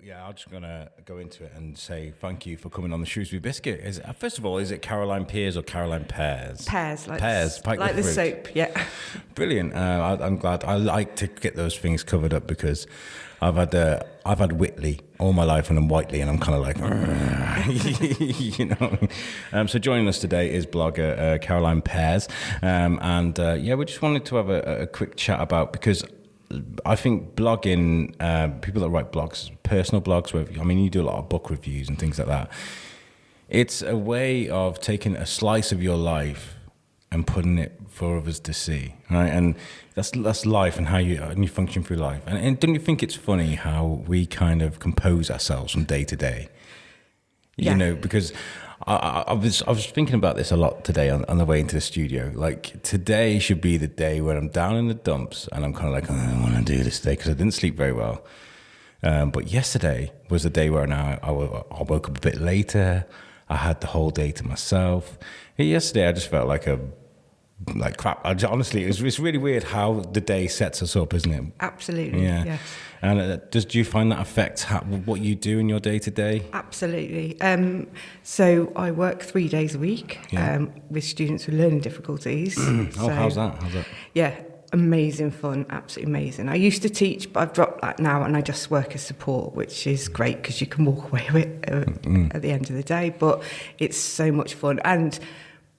yeah, I'm just gonna go into it and say thank you for coming on the Shrewsbury Biscuit. First of all, is it Caroline Pears or Caroline Pears? Pears, Pears, like the soap. Yeah. Brilliant. I'm glad. I like to get those things covered up because I've had Whitley all my life and I'm Whiteley, and I'm kind of like, you know. So joining us today is blogger Caroline Pears, and we just wanted to have a quick chat about, because I think blogging, people that write blogs, personal blogs, you do a lot of book reviews and things like that. It's a way of taking a slice of your life and putting it for others to see, right? And that's life and how you function through life. And don't you think it's funny how we kind of compose ourselves from day to day? Yeah. You know, because I was thinking about this a lot today on the way into the studio. Like, today should be the day where I'm down in the dumps and I'm kind of like, I don't want to do this today because I didn't sleep very well. But yesterday was the day where I woke up a bit later. I had the whole day to myself. Yesterday I just felt like crap. Honestly, it's really weird how the day sets us up, isn't it? Absolutely. Yeah. Yes. And do you find that affects what you do in your day to day? Absolutely. So I work 3 days a week with students with learning difficulties. How's that? Yeah, amazing fun, absolutely amazing. I used to teach, but I've dropped that now, and I just work as support, which is great because you can walk away with it at the end of the day. But it's so much fun,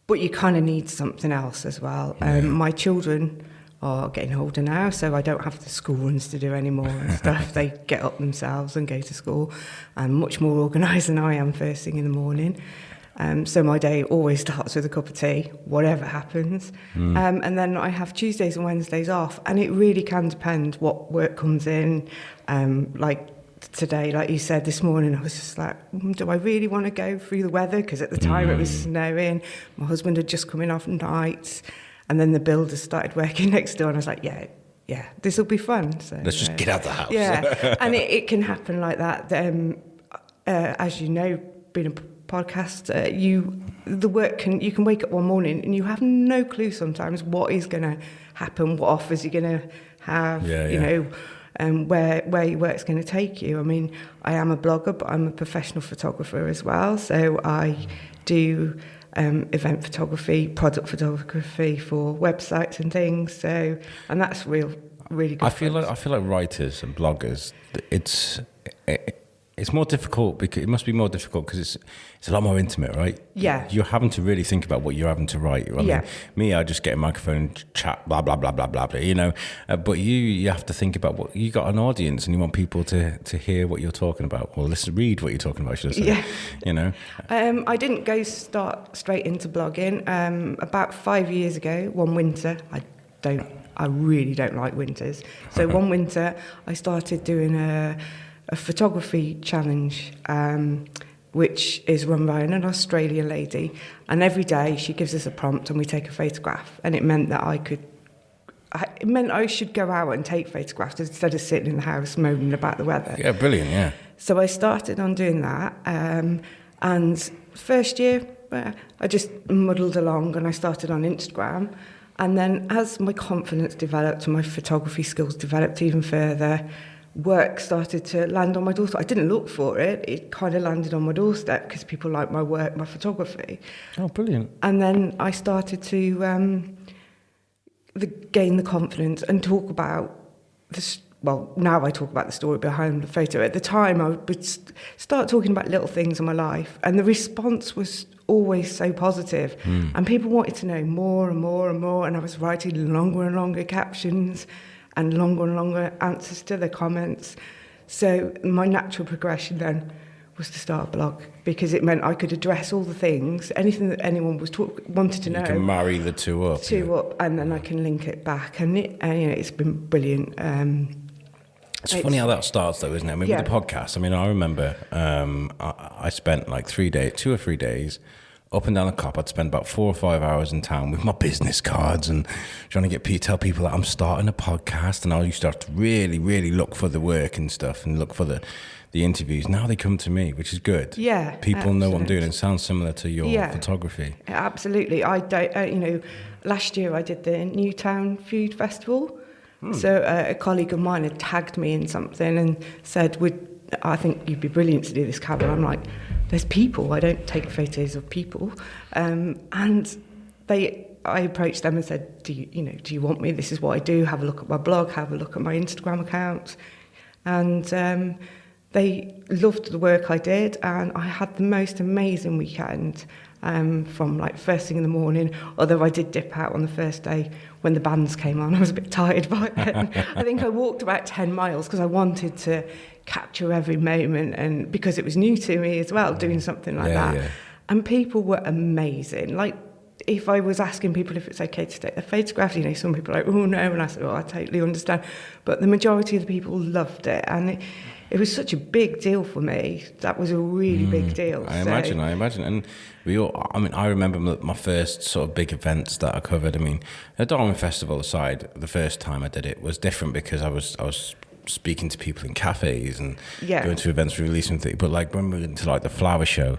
but you kind of need something else as well. My children are getting older now, so I don't have the school runs to do anymore and stuff. They get up themselves and go to school. I'm much more organised than I am first thing in the morning. So my day always starts with a cup of tea, whatever happens. And then I have Tuesdays and Wednesdays off, and it really can depend what work comes in. Like today, like you said this morning, I was just like, do I really want to go through the weather? Because at the time it was snowing. My husband had just come in off nights, and then the builders started working next door, and I was like, yeah, this will be fun. So let's just get out the house. Yeah, and it can happen like that. As you know, being a podcast, you can wake up one morning and you have no clue sometimes what is going to happen, what offers you're going to have, you know, where your work's going to take you. I mean, I am a blogger, but I'm a professional photographer as well. So I do event photography, product photography for websites and things. So, and that's really good. I feel like writers and bloggers, it's more difficult because it must be more difficult because it's a lot more intimate, right? Yeah. You're having to really think about what you're having to write. I mean, I just get a microphone and chat, blah, blah, blah, blah, blah, blah, you know. But you have to think about you got an audience and you want people to hear what you're talking about, or read what you're talking about, should I say. Yeah. You know. I didn't start straight into blogging. About 5 years ago, one winter, I really don't like winters. So one winter I started doing a photography challenge, which is run by an Australian lady, and every day she gives us a prompt and we take a photograph, and it meant that I should go out and take photographs instead of sitting in the house moaning about the weather. Yeah, brilliant, yeah. So I started on doing that, and first year I just muddled along and I started on Instagram, and then as my confidence developed and my photography skills developed even further, work started to land on my doorstep. I didn't look for it. It kind of landed on my doorstep because people like my work, my photography. Oh, brilliant. And then I started to gain the confidence and talk about this. Well, now I talk about the story behind the photo. At the time, I would start talking about little things in my life, and the response was always so positive. And people wanted to know more and more and more, and I was writing longer and longer captions and longer answers to the comments. So my natural progression then was to start a blog, because it meant I could address all the things, anything that anyone wanted to know. You can marry the two up. And then I can link it back, and it's been brilliant. It's funny how that starts, though, isn't it? I mean, with the podcast, I remember I spent like 2 or 3 days up and down the cop. I'd spend about 4 or 5 hours in town with my business cards and trying to tell people that I'm starting a podcast. And I used to have to really, really look for the work and stuff and look for the interviews. Now they come to me, which is good. Yeah, people know what I'm doing. It sounds similar to your photography. Absolutely. I don't. Last year I did the Newtown Food Festival. So a colleague of mine had tagged me in something and said, I think you'd be brilliant to do this, Carol. I'm like, there's people. I don't take photos of people. And I approached them and said, do you want me? This is what I do. Have a look at my blog. Have a look at my Instagram account. And they loved the work I did, and I had the most amazing weekend. From like first thing in the morning, although I did dip out on the first day when the bands came on. I was a bit tired by then. I think I walked about 10 miles because I wanted to capture every moment, and because it was new to me as well, doing something like that. Yeah. And people were amazing. Like, if I was asking people if it's okay to take a photograph, some people are like, oh no, and I said, I totally understand. But the majority of the people loved it, and it was such a big deal for me. That was a really big deal. I imagine. And I remember my first sort of big events that I covered. The Darwin Festival aside, the first time I did it was different because I was speaking to people in cafes and going to events, releasing things. But like when we went to like the flower show,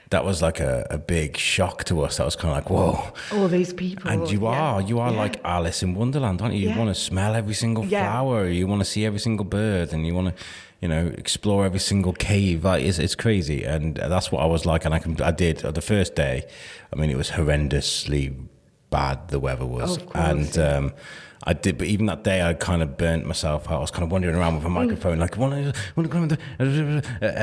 that was like a big shock to us. That was kind of like, whoa. All these people. And you are like Alice in Wonderland, aren't you? You want to smell every single flower. You want to see every single bird, and you want to, explore every single cave. Like, it's crazy. And that's what I was like. And I did the first day. It was horrendously bad, the weather was. Of course, and I did, but even that day, I kind of burnt myself out. I was kind of wandering around with a microphone, like, and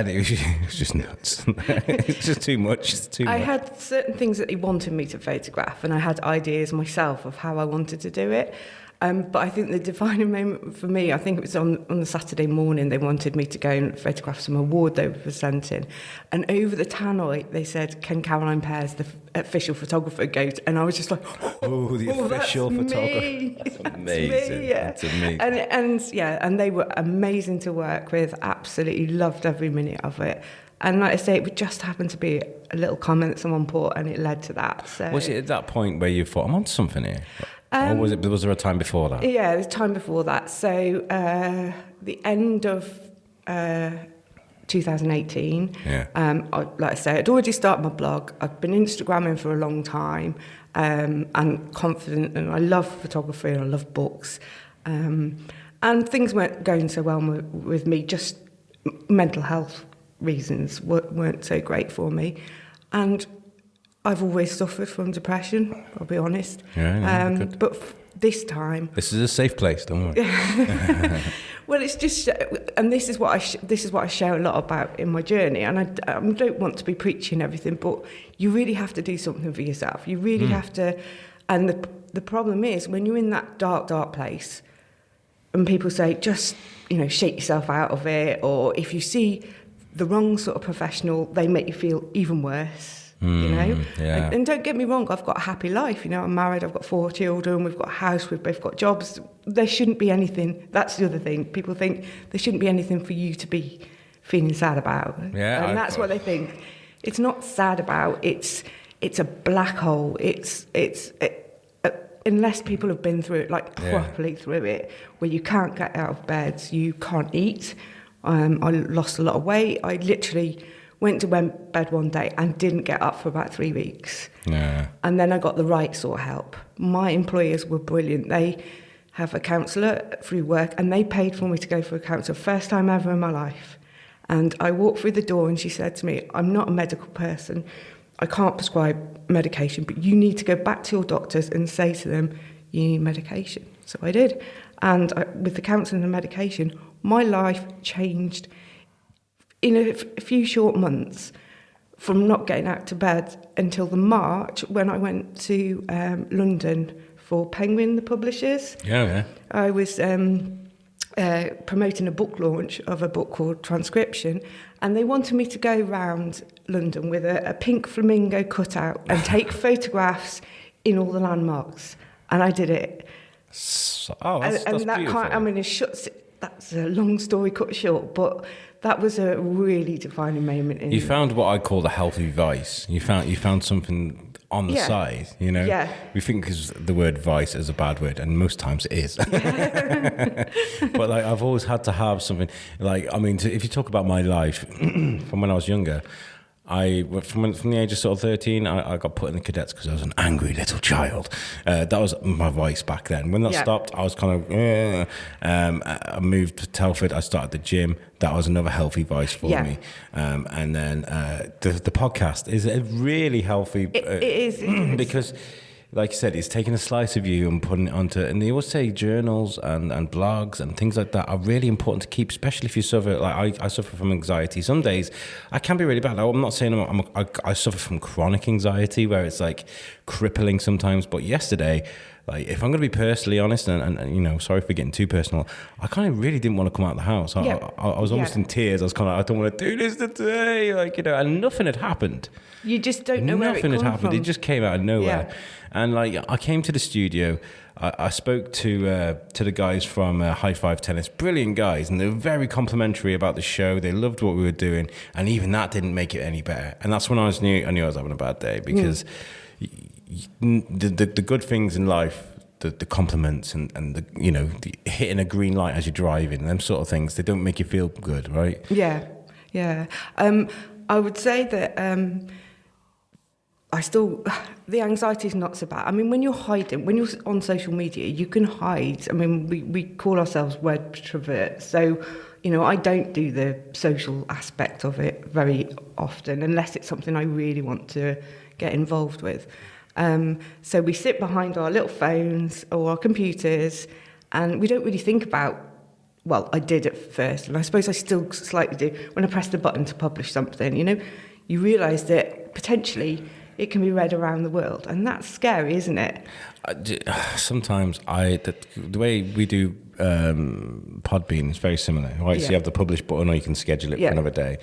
it was just nuts. It's just too much. It's too much. I had certain things that he wanted me to photograph, and I had ideas myself of how I wanted to do it. But I think the defining moment for me, I think it was on the Saturday morning, they wanted me to go and photograph some award they were presenting. And over the tannoy, they said, can Caroline Pears, the official photographer, go to... And I was just like, oh, the official photographer. That's amazing. That's amazing. And they were amazing to work with. Absolutely loved every minute of it. And like I say, it would just happen to be a little comment that someone put, and it led to that. So was it at that point where you thought, I'm onto something here? Or was there a time before that? Yeah, there was a time before that. So the end of 2018, like I say, I'd already started my blog. I'd been Instagramming for a long time, and confident, and I love photography and I love books. And things weren't going so well with me, just mental health reasons weren't so great for me. And I've always suffered from depression, I'll be honest. Good. But this time... This is a safe place, don't worry. Well, it's just... And this is what I share a lot about in my journey. And I don't want to be preaching everything, but you really have to do something for yourself. You really have to... And the problem is, when you're in that dark, dark place, and people say, just, shake yourself out of it, or if you see the wrong sort of professional, they make you feel even worse. And don't get me wrong, I've got a happy life. I'm married, I've got 4 children, we've got a house, we've both got jobs. There shouldn't be anything. That's the other thing. People think there shouldn't be anything for you to be feeling sad about. And that's what they think. It's not sad about. It's a black hole. Unless people have been through it, properly through it, where you can't get out of bed, you can't eat. I lost a lot of weight. I literally went to bed one day and didn't get up for about 3 weeks. Yeah. And then I got the right sort of help. My employers were brilliant. They have a counsellor through work, and they paid for me to go for a counsellor, first time ever in my life. And I walked through the door and she said to me, I'm not a medical person. I can't prescribe medication, but you need to go back to your doctors and say to them, you need medication. So I did. And with the counselling and medication, my life changed in a few short months, from not getting out to bed until the March when I went to London for Penguin, the publishers. Yeah. I was promoting a book launch of a book called Transcription, and they wanted me to go round London with a pink flamingo cutout and take photographs in all the landmarks. And I did it. That's that beautiful. That's a long story cut short, but that was a really defining moment. You found what I call the healthy vice. You found something on the side, Yeah. We think the word vice is a bad word, and most times it is. But I've always had to have something. If you talk about my life from when I was younger, from the age of sort of 13, I got put in the cadets because I was an angry little child. That was my voice back then. When that stopped, I was kind of. I moved to Telford. I started the gym. That was another healthy voice for me. And then the podcast is a really healthy. It is because. Like you said, it's taking a slice of you and putting it onto, and they always say journals and blogs and things like that are really important to keep, especially if you suffer, like I suffer from anxiety. Some days I can be really bad. I'm not saying I suffer from chronic anxiety where it's like crippling sometimes, but yesterday, like if I'm going to be personally honest, and you know, sorry for getting too personal, I kind of really didn't want to come out of the house. I was almost in tears. I was kind of, I don't want to do this today, like, you know, and nothing had happened. You just don't know where it Nothing had happened. from. It just came out of nowhere. Yeah. And like I came to the studio, I spoke to the guys from High Five Tennis, brilliant guys, and they were very complimentary about the show. They loved what we were doing, and even that didn't make it any better. And that's when I knew I was having a bad day because the good things in life, the compliments and the, you know, the hitting a green light as you're driving, them sort of things, they don't make you feel good, right? Yeah. I would say that. The anxiety is not so bad. I mean, when you're hiding, when you're on social media, you can hide. I mean, we call ourselves web introverts. So, you know, I don't do the social aspect of it very often unless it's something I really want to get involved with. So we sit behind our little phones or our computers and we don't really think about, well, I did at first, and I suppose I still slightly do, when I press the button to publish something, you know, you realise that potentially it can be read around the world, and that's scary, isn't it? Sometimes the way we do Podbean is very similar, right? So you have the publish button, or you can schedule it for another day.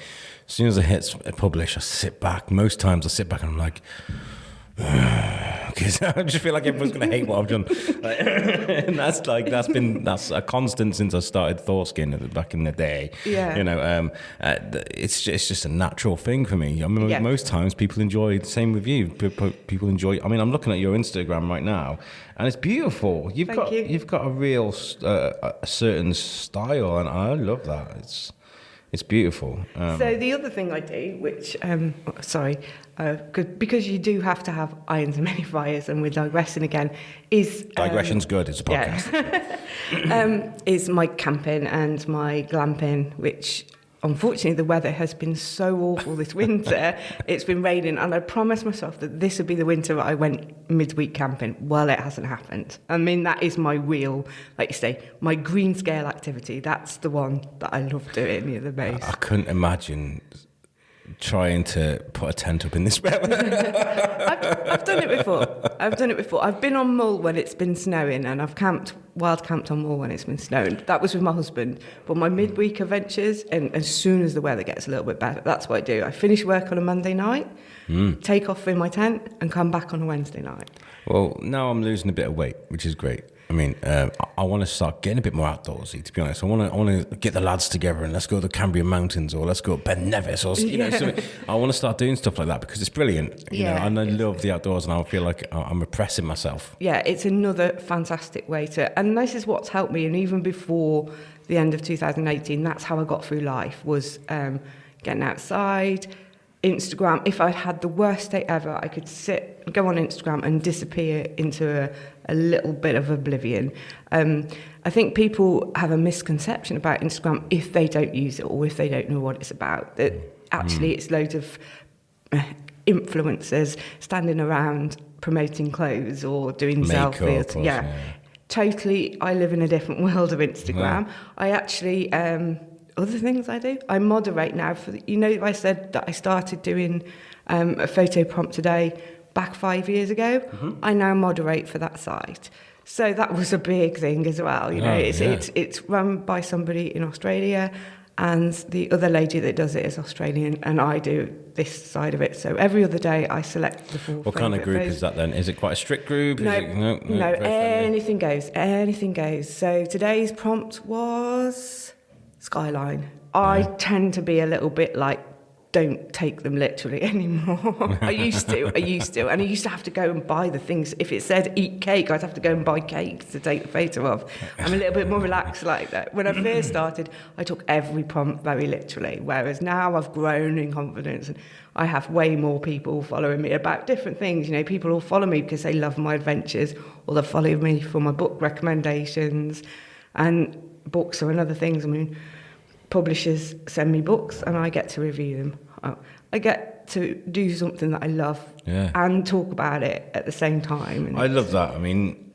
As soon as it hits publish, I sit back. Most times I sit back and I'm like, because I just feel like everyone's going to hate what I've done. And that's a constant since I started Thorskin back in the day. Yeah. You know, it's just a natural thing for me. I mean, most times people enjoy, same with you, people enjoy, I mean, I'm looking at your Instagram right now and it's beautiful. You've got a real, a certain style, and I love that. It's beautiful. So the other thing I do, which, because you do have to have irons and many fires, and we're digressing again, is... Digression's good, it's a podcast. Is my camping and my glamping, which unfortunately the weather has been so awful this winter. It's been raining, and I promised myself that this would be the winter that I went midweek camping. Well, it hasn't happened. I mean, that is my real, like you say, my green scale activity. That's the one that I love doing the most. I couldn't imagine trying to put a tent up in this weather. I've done it before. I've been on Mull when it's been snowing, and I've wild camped on Mull when it's been snowing. That was with my husband. But my midweek adventures, and as soon as the weather gets a little bit better, that's what I do. I finish work on a Monday night, take off in my tent, and come back on a Wednesday night. Well, now I'm losing a bit of weight, which is great. I mean, I want to start getting a bit more outdoorsy, to be honest. I want to get the lads together and let's go to the Cambrian Mountains, or let's go to Ben Nevis, or something. I want to start doing stuff like that because it's brilliant, you know. And I love the outdoors, and I feel like I'm repressing myself. Yeah, it's another fantastic way to. And this is what's helped me. And even before the end of 2018, that's how I got through life, was getting outside. Instagram, if I had the worst day ever, I could go on Instagram and disappear into a little bit of oblivion. I think people have a misconception about Instagram if they don't use it or if they don't know what it's about. That actually it's loads of influencers standing around promoting clothes or doing selfies. Totally, I live in a different world of Instagram. Yeah. I actually... other things I do, I moderate now for I said that I started doing a photo prompt a day back 5 years ago. I now moderate for that site, so that was a big thing as well. It's run by somebody in Australia, and the other lady that does it is Australian, and I do this side of it. So every other day I select the four. What kind of group is that then? Is it quite a strict group? No, anything goes. So today's prompt was Skyline. I tend to be a little bit like don't take them literally anymore. I used to, and I used to have to go and buy the things. If it said eat cake, I'd have to go and buy cake to take the photo of. I'm a little bit more relaxed like that. When I first started, I took every prompt very literally, whereas now I've grown in confidence and I have way more people following me about different things. You know, people will follow me because they love my adventures, or they'll follow me for my book recommendations, and books are another things. I mean, publishers send me books and I get to review them. I get to do something that I love and talk about it at the same time. And I love that. I mean,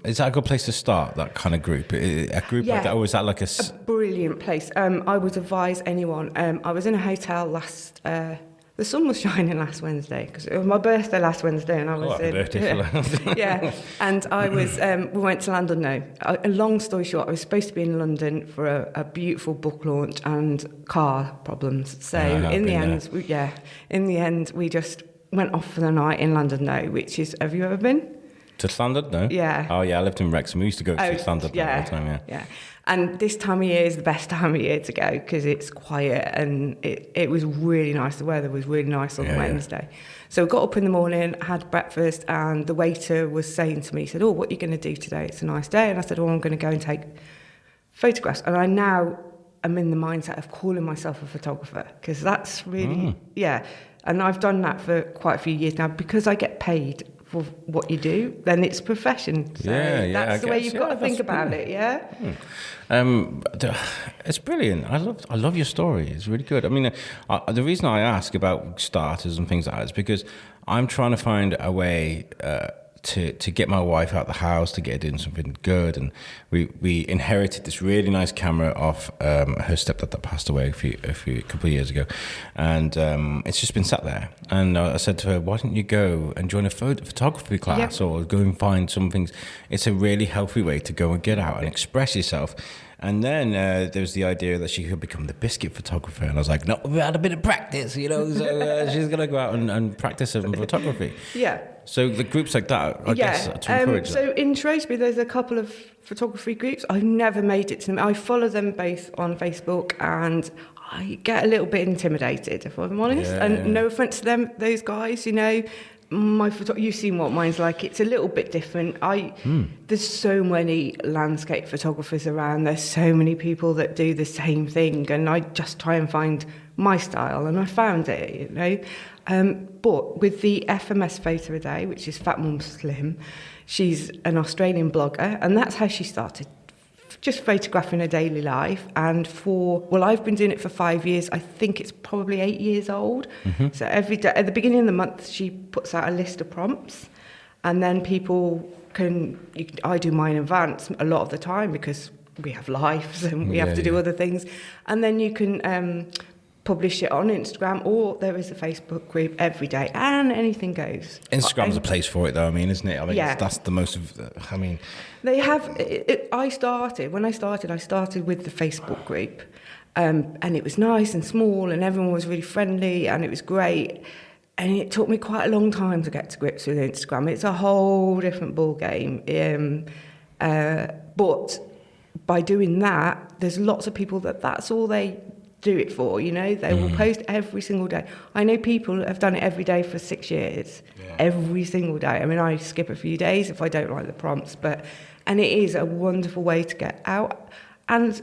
is that a good place to start, that kind of group? A group like that, or is that like a brilliant place? I would advise anyone. I was in a hotel last... the sun was shining last Wednesday because it was my birthday last Wednesday, and I was happy birthday for that. Yeah, and I was. We went to London. No, a long story short, I was supposed to be in London for a beautiful book launch and car problems. So in the end, we just went off for the night in London. No, which is, have you ever been to London? No. Yeah. Oh yeah, I lived in Wrexham. We used to go to London all the time. Yeah. And this time of year is the best time of year to go because it's quiet, and it was really nice. The weather was really nice on Wednesday. So I got up in the morning, had breakfast, and the waiter was saying to me, he said, "Oh, what are you going to do today? It's a nice day." And I said, "Oh, I'm going to go and take photographs." And I now am in the mindset of calling myself a photographer because that's really, And I've done that for quite a few years now because I get paid for what you do, then it's profession. So that's the way you've got to think about it, It's brilliant. I love your story. It's really good. I mean, the reason I ask about starters and things like that is because I'm trying to find a way to get my wife out the house, to get her doing something good. And we inherited this really nice camera off her stepdad that passed away a couple of years ago, and it's just been sat there. And I said to her, "Why don't you go and join a photography class or go and find some things?" It's a really healthy way to go and get out and express yourself. And then there was the idea that she could become the biscuit photographer. And I was like, no, we had a bit of practice, you know, so she's going to go out and practice some photography. Yeah. So the groups like that, I guess, to encourage so that. in Shrewsbury, there's a couple of photography groups. I've never made it to them. I follow them both on Facebook, and I get a little bit intimidated, if I'm honest. No offence to them, those guys, you know. You've seen what mine's like. It's a little bit different. There's so many landscape photographers around. There's so many people that do the same thing, and I just try and find my style, and I found it, you know. But with the FMS photo a day, which is Fat Mum Slim, she's an Australian blogger, and that's how she started. Just photographing her daily life, and I've been doing it for 5 years. I think it's probably 8 years old. Mm-hmm. So every day at the beginning of the month, she puts out a list of prompts, and then people I do mine in advance a lot of the time because we have lives and we have to do other things, and then you can publish it on Instagram, or there is a Facebook group every day, and anything goes. Instagram's a place for it, though. I mean, isn't it? I mean, that's the most of. I mean, they have. I started with the Facebook group, and it was nice and small, and everyone was really friendly, and it was great. And it took me quite a long time to get to grips with Instagram. It's a whole different ball game. But by doing that, there's lots of people that's all they do it for, you know. They will post every single day. I know people that have done it every day for 6 years, every single day. I mean, I skip a few days if I don't like the prompts, and it is a wonderful way to get out and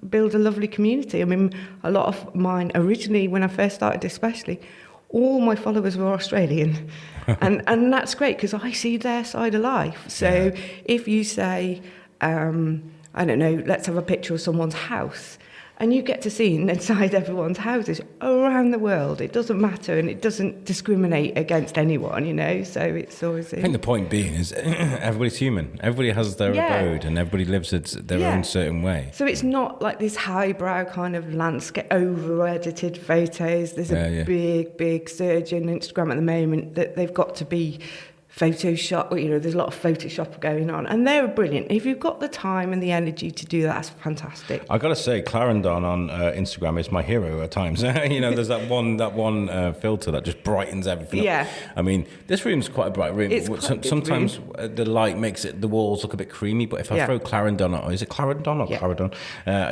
build a lovely community. I mean, a lot of mine originally, when I first started especially, all my followers were Australian, and that's great because I see their side of life. So if you say, I don't know, let's have a picture of someone's house, and you get to see inside everyone's houses around the world. It doesn't matter, and it doesn't discriminate against anyone, you know. So it's always. I think the point being is everybody's human. Everybody has their abode, and everybody lives their own certain way. So it's not like this highbrow kind of landscape, over-edited photos. There's a big surge in Instagram at the moment that they've got to be Photoshop, there's a lot of Photoshop going on, and they're brilliant. If you've got the time and the energy to do that, that's fantastic. I got to say, Clarendon on Instagram is my hero at times. There's that one filter that just brightens everything up. Yeah. I mean, this room's quite a bright room. It's quite a good Sometimes room. The light makes the walls look a bit creamy, but if I throw Clarendon on, is it Clarendon or Clarendon?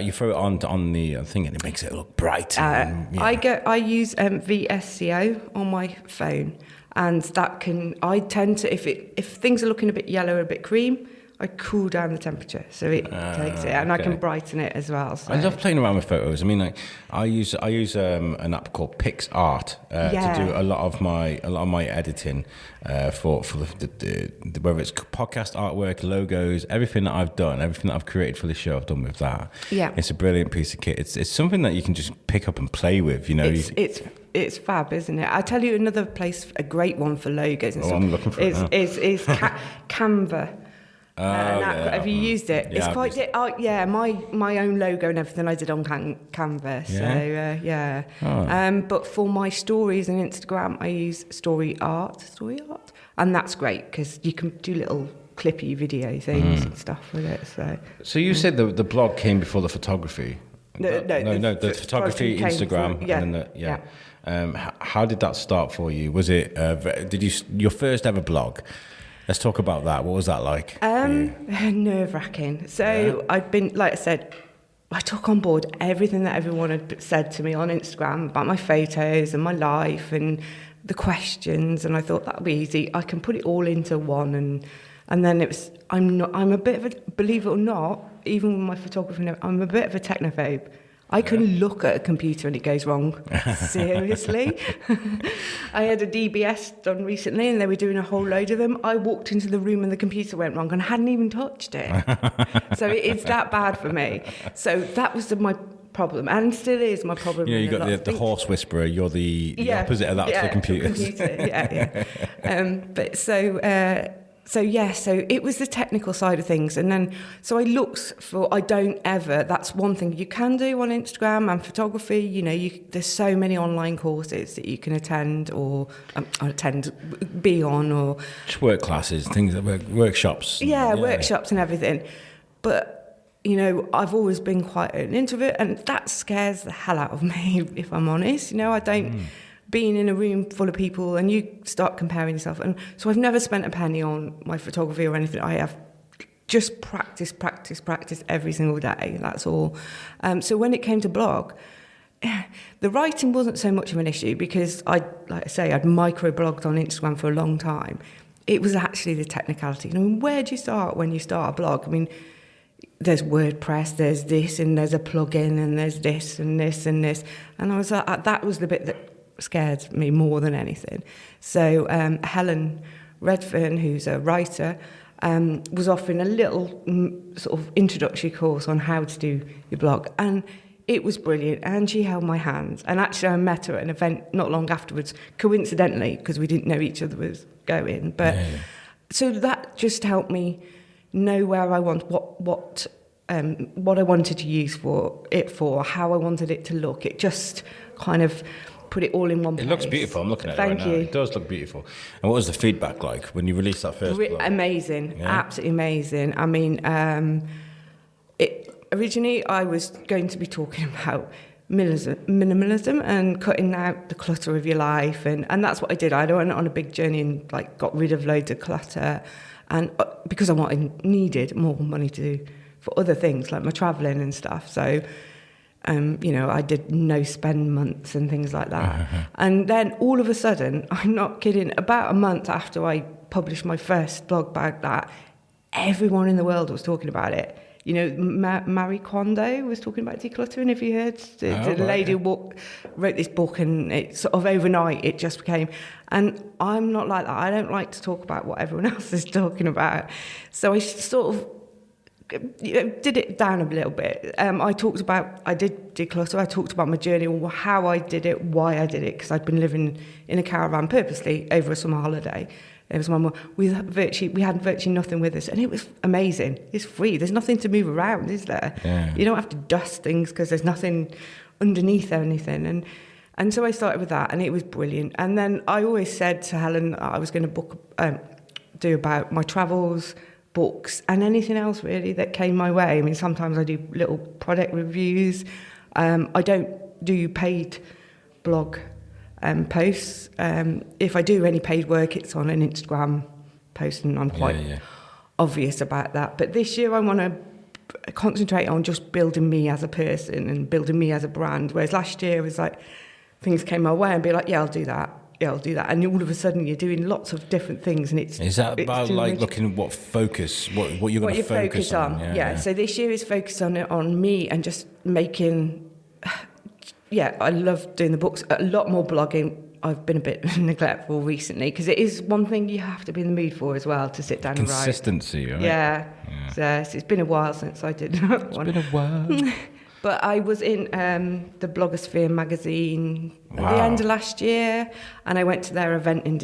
You throw it on the thing and it makes it look bright. I use VSCO on my phone. And I tend to, if things are looking a bit yellow or a bit cream, I cool down the temperature so it takes it, and I can brighten it as well. So. I love playing around with photos. I mean, like I use an app called PixArt to do a lot of my editing for the whether it's podcast artwork, logos, everything that I've done, everything that I've created for the show, I've done with that. Yeah, it's a brilliant piece of kit. It's something that you can just pick up and play with. It's fab, isn't it? I'll tell you another place, a great one for logos and stuff. I'm looking for it now. Is Canva. Have you used it? Yeah, it's my own logo and everything I did on Canva. So but for my stories and Instagram, I use Story Art, and that's great because you can do little clippy video things and stuff with it. So you said the blog came before the photography. No, the photography, Instagram, and then how did that start for you? Was it your first ever blog? Let's talk about that. What was that like? Nerve-wracking. So I'd been, like I said, I took on board everything that everyone had said to me on Instagram about my photos and my life and the questions, and I thought that'll be easy. I can put it all into one, and then it was. I'm a bit of a, believe it or not, even with my photography, I'm a bit of a technophobe. I can look at a computer and it goes wrong. Seriously. I had a DBS done recently and they were doing a whole load of them. I walked into the room and the computer went wrong and I hadn't even touched it. So it's that bad for me. So that was my problem, and still is my problem. You got the horse whisperer. You're the opposite of that to the computer. But so it was the technical side of things. And then, so I looked for, that's one thing you can do on Instagram and photography. There's so many online courses that you can attend or be on, or just work classes, things that workshops. Workshops and everything. But, I've always been quite an introvert, and that scares the hell out of me, if I'm honest. I don't... Being in a room full of people and you start comparing yourself. And so I've never spent a penny on my photography or anything. I have just practice every single day. That's all. So when it came to blog, the writing wasn't so much of an issue because I'd micro-blogged on Instagram for a long time. It was actually the technicality. Where do you start when you start a blog? There's WordPress, there's this, and there's a plugin, and there's this and this and this. And I was like, that was the bit that scared me more than anything. So Helen Redfern, who's a writer, was offering a little sort of introductory course on how to do your blog, and it was brilliant. And she held my hand, and actually I met her at an event not long afterwards, coincidentally, because we didn't know each other was going. But so that just helped me know where I want what I wanted to use for, how I wanted it to look. It just kind of put it all in one place. It looks beautiful. I'm looking at it right now. It does look beautiful. And what was the feedback like when you released that first blog? Amazing. Absolutely amazing. Originally I was going to be talking about minimalism and cutting out the clutter of your life, and that's what I did. I went on a big journey and got rid of loads of clutter, and because I needed more money for other things like my travelling and stuff. So I did no spend months and things like that. And then all of a sudden, I'm not kidding, about a month after I published my first blog about that, everyone in the world was talking about it. Marie Kondo was talking about decluttering, have you heard? The lady who wrote this book, and it sort of overnight, it just became... And I'm not like that. I don't like to talk about what everyone else is talking about. So I sort of did it down a little bit. I did declutter. I talked about my journey, how I did it, why I did it, because I'd been living in a caravan purposely over a summer holiday. It was we had virtually nothing with us, and it was amazing. It's free. There's nothing to move around, is there? Yeah. You don't have to dust things because there's nothing underneath or anything. And so I started with that, and it was brilliant. And then I always said to Helen I was going to book do about my travels, books, and anything else really that came my way. I mean, sometimes I do little product reviews. I don't do paid blog posts. If I do any paid work, it's on an Instagram post, and I'm quite obvious about that. But this year I want to concentrate on just building me as a person and building me as a brand. Whereas last year it was like things came my way and be like, yeah, I'll do that. Yeah, I'll do that. And all of a sudden you're doing lots of different things. And is that about like looking at what you're going to focus on? Yeah. So this year is focused on me and just making, I love doing the books, a lot more blogging. I've been a bit neglectful recently because it is one thing you have to be in the mood for as well, to sit down and write. Consistency, right? Yeah. So it's been a while since I did that one. It's been a while. But I was in the Blogosphere magazine at the end of last year, and I went to their event in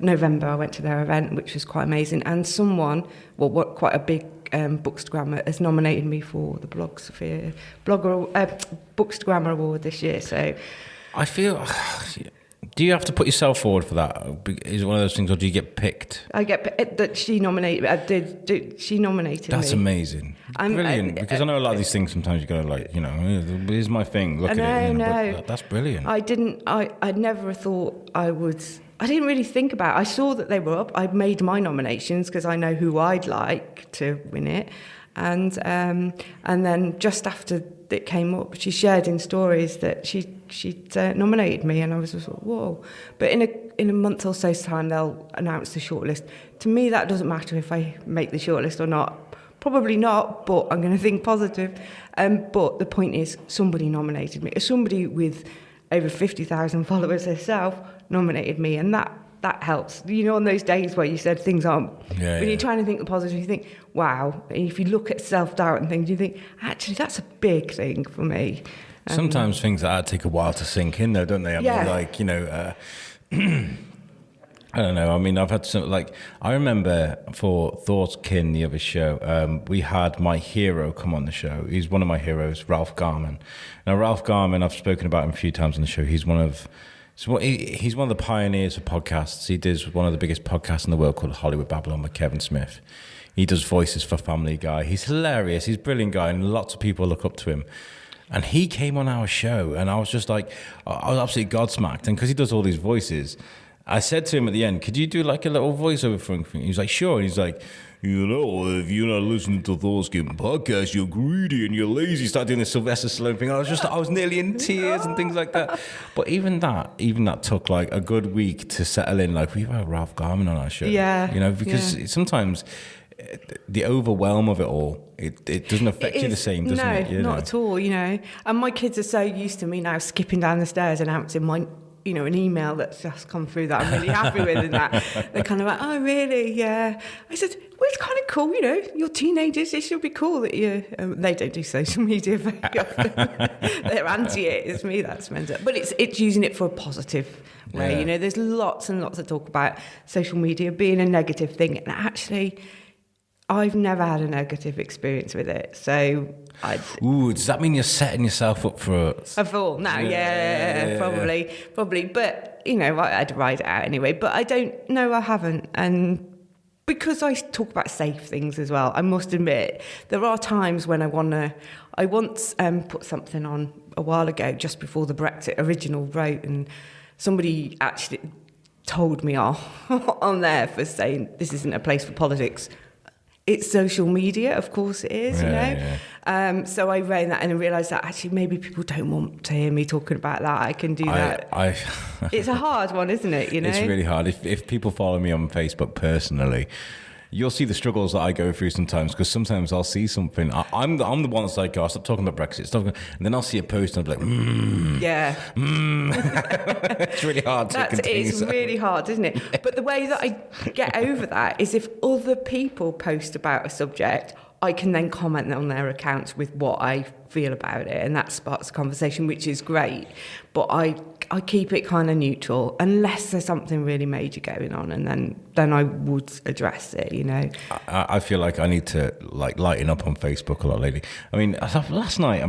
November. I went to their event, which was quite amazing. And someone, quite a big Bookstagrammer, has nominated me for the Blogosphere Bookstagrammer Award this year. So I feel... Do you have to put yourself forward for that? Is it one of those things, or do you get picked? I get that she nominated me. She nominated me. That's amazing. Brilliant. Because I know a lot of these things, sometimes you go like, here's my thing, look at it. But that's brilliant. I never thought I would... I didn't really think about it. I saw that they were up. I made my nominations because I know who I'd like to win it. And then just after it came up, she shared in stories that she'd nominated me, and I was just like, whoa. But in a month or so's time, they'll announce the shortlist. To me, that doesn't matter if I make the shortlist or not. Probably not, but I'm going to think positive. But the point is, somebody nominated me. Somebody with over 50,000 followers herself nominated me, and that helps. On those days where you said things aren't... when you're trying to think the positive, you think, wow. And if you look at self-doubt and things, you think, actually, that's a big thing for me. Sometimes things like that take a while to sink in, though, don't they? I mean, like, I don't know. I mean, I've had some, like, I remember for Thoughts Kin, the other show, we had my hero come on the show. He's one of my heroes, Ralph Garman. Now, Ralph Garman, I've spoken about him a few times on the show. He's one of the pioneers of podcasts. He does one of the biggest podcasts in the world called Hollywood Babylon with Kevin Smith. He does voices for Family Guy. He's hilarious. He's a brilliant guy, and lots of people look up to him. And he came on our show, and I was just like, I was absolutely gobsmacked. And because he does all these voices, I said to him at the end, could you do like a little voiceover for him? He was like, sure. And he's like, if you're not listening to Thoughts Kin podcast, you're greedy and you're lazy. Start doing the Sylvester Stallone thing. I was nearly in tears and things like that. But even that took like a good week to settle in. Like, we've had Ralph Garman on our show. Yeah. Because sometimes the overwhelm of it all, it doesn't affect you the same, doesn't it? No, not at all, And my kids are so used to me now skipping down the stairs announcing my... an email that's just come through that I'm really happy with, and that they're kind of like, oh, really? Yeah. I said, well, it's kind of cool, you're teenagers, it should be cool that you... they don't do social media very often. They're anti it. It's me that's meant to... But it's using it for a positive way, There's lots and lots of talk about social media being a negative thing, and actually, I've never had a negative experience with it, so... does that mean you're setting yourself up for a fall now? Yeah, probably. But I'd ride it out anyway. But I don't. No, I haven't. And because I talk about safe things as well, I must admit there are times when I wanna. I once put something on a while ago, just before the Brexit original vote, and somebody actually told me off on there for saying this isn't a place for politics. It's social media, of course it is, So I ran that and I realised that actually maybe people don't want to hear me talking about that. I can do that. It's a hard one, isn't it? It's really hard. If people follow me on Facebook personally, you'll see the struggles that I go through sometimes, because sometimes I'll see something. I'm the one that's like, stop talking about Brexit. And then I'll see a post and I'll be like, It's really hard to continue. It's really hard, isn't it? But the way that I get over that is if other people post about a subject, I can then comment on their accounts with what I feel about it, and that sparks a conversation, which is great. But I keep it kind of neutral unless there's something really major going on, and then I would address it. I feel like I need to lighten up on Facebook a lot lately. I mean, last night,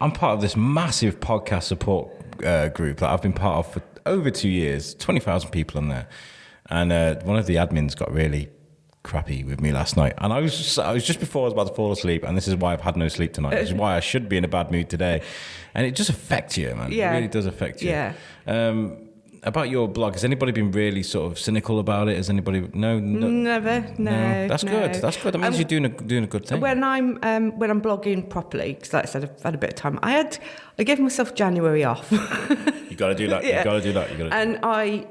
I'm part of this massive podcast support group that I've been part of for over 2 years. 20,000 people on there. And one of the admins got really crappy with me last night, and I was just before I was about to fall asleep, and this is why I've had no sleep tonight. This is why I should be in a bad mood today, and it just affects you, man. Yeah. It really does affect you. Yeah. About your blog, has anybody been really sort of cynical about it? Has anybody? No. Never. No. That's good. That's good. That means you're doing a good thing. When I'm blogging properly, because like I said, I've had a bit of time. I gave myself January off. You got to do that. Yeah. You got to do that. And I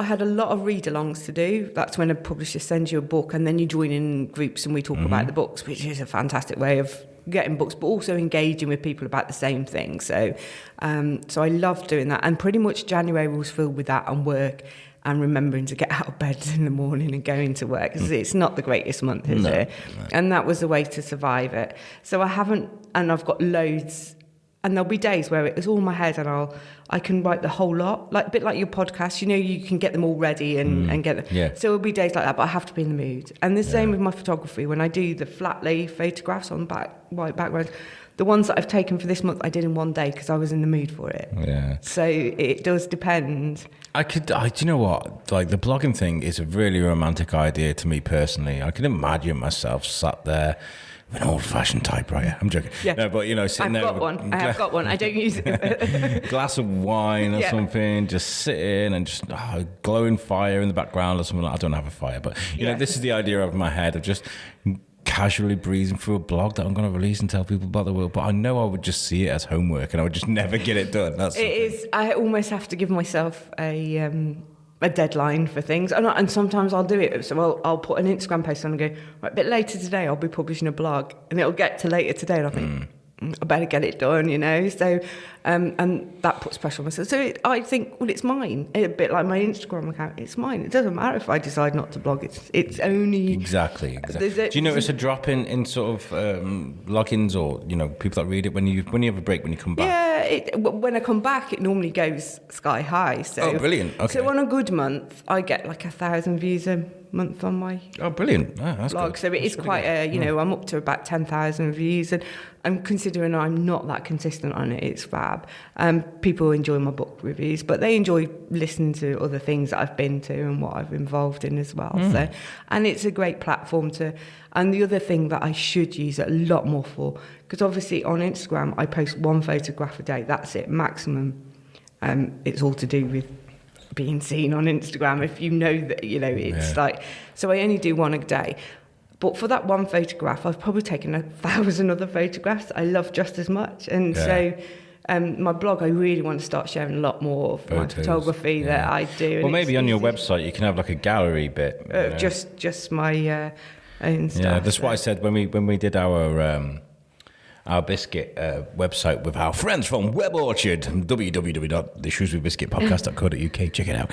had a lot of read-alongs to do. That's when a publisher sends you a book, and then you join in groups and we talk about the books, which is a fantastic way of getting books, but also engaging with people about the same thing. So I love doing that. And pretty much January was filled with that and work and remembering to get out of bed in the morning and going to work, because it's not the greatest month, is it? No. And that was the way to survive it. So I've got loads. And there'll be days where it's all in my head and I can write the whole lot, like a bit like your podcast. You know, you can get them all ready and get them. Yeah. So it'll be days like that, but I have to be in the mood. And the same with my photography. When I do the flat lay photographs on white backgrounds, the ones that I've taken for this month, I did in one day because I was in the mood for it. Yeah. So it does depend. Do you know what? Like, the blogging thing is a really romantic idea to me personally. I can imagine myself sat there with an old-fashioned typewriter. I'm joking. Yeah. No, but, sitting there. I have got one. I don't use it. Glass of wine or something, just sitting and just glowing fire in the background or something. I don't have a fire, but, this is the idea of my head of just casually breezing through a blog that I'm going to release and tell people about the world. But I know I would just see it as homework and I would just never get it done. It is. I almost have to give myself a deadline for things, and sometimes I'll do it. So I'll put an Instagram post on and go, right, a bit later today I'll be publishing a blog, and it'll get to later today and I think I better get it done, So and that puts pressure on myself. So I think, well, it's mine. A bit like my Instagram account, it's mine. It doesn't matter if I decide not to blog. It's only exactly. Do you notice a drop in sort of logins or people that read it when you have a break, when you come back? Yeah, when I come back, it normally goes sky high. So, brilliant. Okay. So on a good month, I get like 1,000 views a month on my brilliant. That's blog. Good. So it is quite I'm up to about 10,000 views, and I'm considering I'm not that consistent on it. It's fab. People enjoy my book reviews, but they enjoy listening to other things that I've been to and what I've involved in as well. So, and it's a great platform to. And the other thing that I should use it a lot more for, because obviously on Instagram I post one photograph a day. That's it, maximum. It's all to do with being seen on Instagram. If you know that, it's like, so I only do one a day. But for that one photograph, I've probably taken 1,000 other photographs I love just as much. And so my blog, I really want to start sharing a lot more of my photography that I do. Well, maybe on your website you can have like a gallery bit. Just my own stuff. Yeah, that's what I said when we did our biscuit website with our friends from Web Orchard, www.theshrewsburybiscuitpodcast.co.uk. Check it out.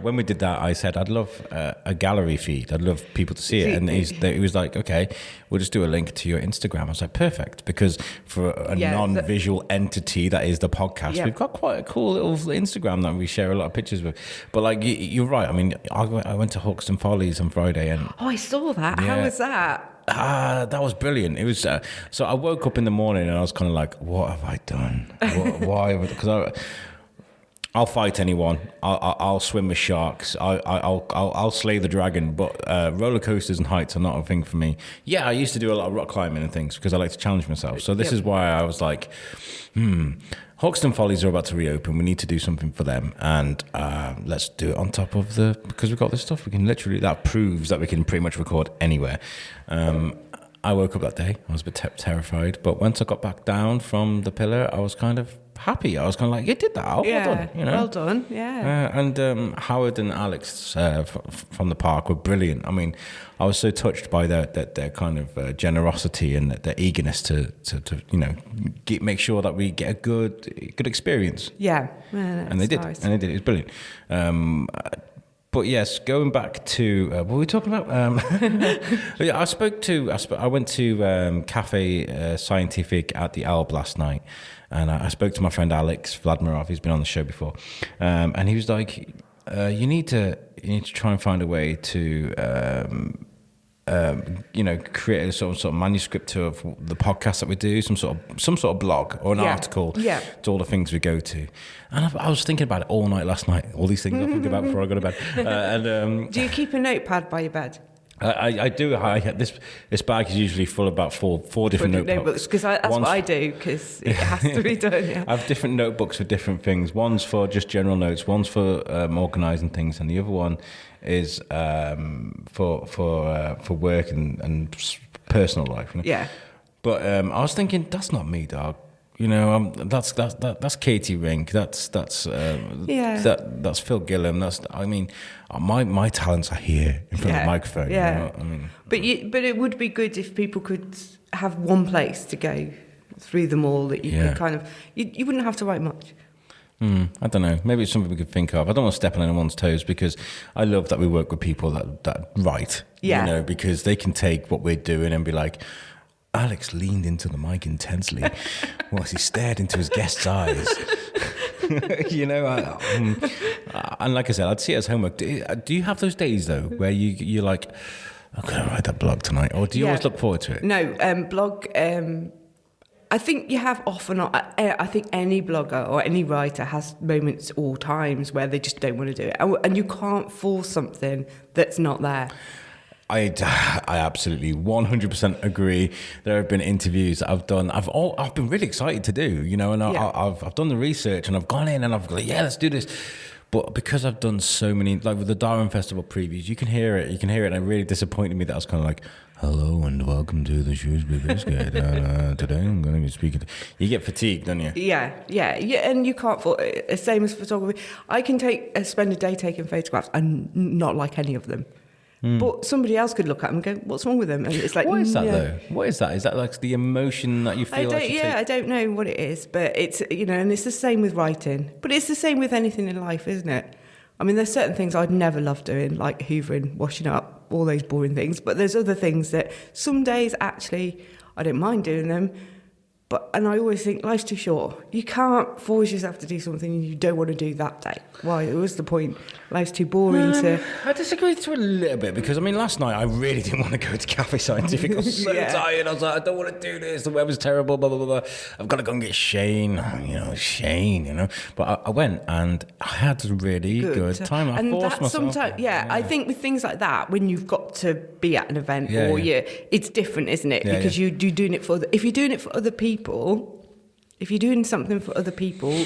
When we did that, I said I'd love a gallery feed. I'd love people to see it. And he was like, okay, we'll just do a link to your Instagram. I was like, perfect, because for a non-visual entity that is the podcast, we've got quite a cool little Instagram that we share a lot of pictures with. But like, you're right. I mean, I went to Hawkston Follies on Friday, and I saw that. How was that? That was brilliant. It was so I woke up in the morning and I was kind of like, what have I done? Why? Because I'll fight anyone. I'll swim with sharks. I'll slay the dragon. But roller coasters and heights are not a thing for me. Yeah, I used to do a lot of rock climbing and things because I like to challenge myself. So this is why I was like, Hawkston Follies are about to reopen. We need to do something for them, and let's do it on top of because we've got this stuff. We can literally, that proves that we can pretty much record anywhere. I woke up that day. I was a bit terrified, but once I got back down from the pillar, I was kind of happy. I was kind of like, you did that. Oh, well done. Well done. Yeah. And Howard and Alex from the park were brilliant. I mean, I was so touched by their kind of generosity and their eagerness to make sure that we get a good experience. Yeah. And they did. Nice. And they did. It was brilliant. But yes, going back to what were we talking about? I went to Cafe Scientific at the Alb last night, and I spoke to my friend Alex Vladmirov, who's been on the show before, and he was like, "You need to try and find a way to create a sort of manuscript of the podcast that we do, some sort of blog or an article to all the things we go to. And I was thinking about it all night last night. All these things I think about before I go to bed. Do you keep a notepad by your bed? I do. This bag is usually full of about four different notebooks. Because that's what I do, because it has to be done. Yeah. I have different notebooks for different things. One's for just general notes. One's for organising things, and the other one is for work and personal life. You know? Yeah. But I was thinking, that's not me, dog. That's Katie Rink. That's Phil Gillam. My talents are here in front of the microphone. Yeah. You know what I mean, but it would be good if people could have one place to go through them all, that you could kind of you wouldn't have to write much. I don't know. Maybe it's something we could think of. I don't want to step on anyone's toes, because I love that we work with people that write. Yeah. Because they can take what we're doing and be like, Alex leaned into the mic intensely whilst he stared into his guest's eyes. And like I said, I'd see it as homework. Do you have those days, though, where you're like, I'm going to write that blog tonight? Or do you always look forward to it? No, blog... I think you have often. I think any blogger or any writer has moments or times where they just don't want to do it. And you can't force something that's not there. I absolutely 100% agree. There have been interviews that I've done. I've been really excited to do, and I've done the research and I've gone in and I've like, let's do this. But because I've done so many, like with the Darwin Festival previews, you can hear it, and it really disappointed me that I was kind of like, hello and welcome to the Shrewsbury Biscuit. Today I'm going to be speaking. You get fatigued, don't you? Yeah, and you can't. Same as photography. I can spend a day taking photographs and not like any of them. But somebody else could look at them and go, what's wrong with them? And it's like, what is that though? What is that? Is that like the emotion that you feel? I don't know what it is, but it's, and it's the same with writing. But it's the same with anything in life, isn't it? I mean, there's certain things I'd never love doing, like hoovering, washing up, all those boring things. But there's other things that some days actually I don't mind doing them. And I always think life's too short. You can't force yourself to do something you don't want to do that day. Why? What's the point? Life's too boring to... I disagree to it a little bit, because, last night I really didn't want to go to Cafe Scientific. I was so tired. I was like, I don't want to do this. The weather's terrible, blah, blah, blah, blah. I've got to go and get Shane. Shane. But I went and I had a really good time. I forced myself. I think with things like that, when you've got to be at an event it's different, isn't it? Because you're doing it for... If you're doing it for other people, if you're doing something for other people,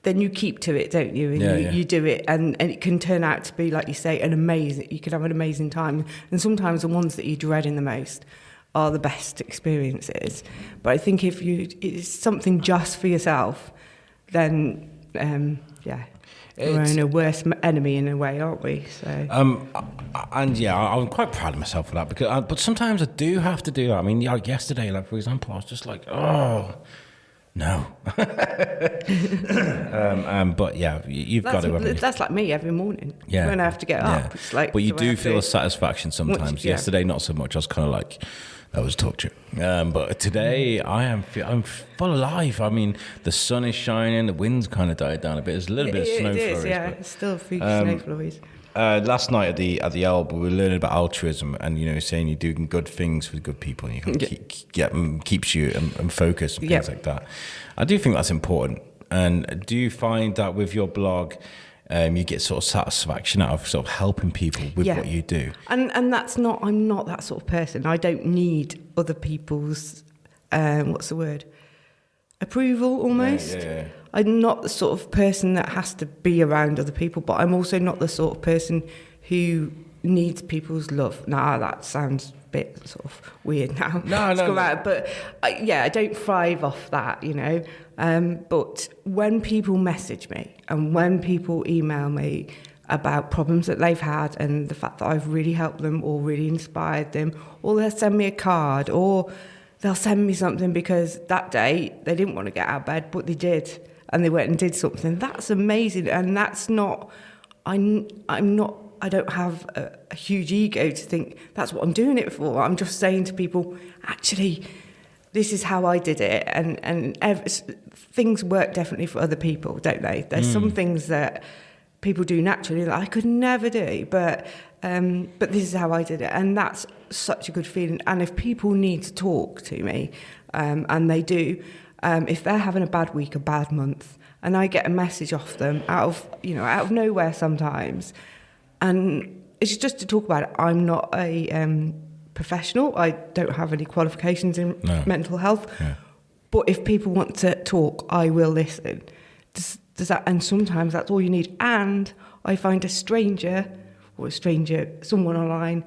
then you keep to it, don't you? And you do it, and it can turn out to be, like you say, you can have an amazing time. And sometimes the ones that you're dreading the most are the best experiences. But I think if it's something just for yourself, then we're a worse enemy in a way, aren't we? So. I'm quite proud of myself for that, because but sometimes I do have to do that. Like yesterday, like for example, I was just like, oh no. But you've got to. That's like me every morning. Yeah. When I have to get up, it's like. But you do feel a satisfaction sometimes. Yesterday, not so much. I was kind of like, that was torture. But today, I'm full of life. The sun is shining. The wind's kind of died down a bit. There's a little bit of snow flurries. It's still a few snow flurries. Last night at the Elbe, we were learning about altruism, and saying you're doing good things for good people, and you can keeps you and focused and things like that. I do think that's important. And do you find that with your blog, you get sort of satisfaction out of sort of helping people with what you do? And I'm not that sort of person. I don't need other people's approval almost. Yeah. I'm not the sort of person that has to be around other people, but I'm also not the sort of person who needs people's love. Now that sounds a bit sort of weird now. No. But I don't thrive off that, But when people message me and when people email me about problems that they've had and the fact that I've really helped them or really inspired them, or they'll send me a card, or they'll send me something because that day they didn't want to get out of bed, but they did, and they went and did something. That's amazing, and that's not. I don't have a huge ego to think that's what I'm doing it for. I'm just saying to people, actually, this is how I did it, and things work definitely for other people, don't they? There's some things that people do naturally that I could never do, but this is how I did it, and that's such a good feeling. And if people need to talk to me, and they do, if they're having a bad week, a bad month, and I get a message off them out of nowhere sometimes, and it's just to talk about it. I'm not a professional. I don't have any qualifications in mental health. Yeah. But if people want to talk, I will listen. Does that? And sometimes that's all you need. And I find someone online,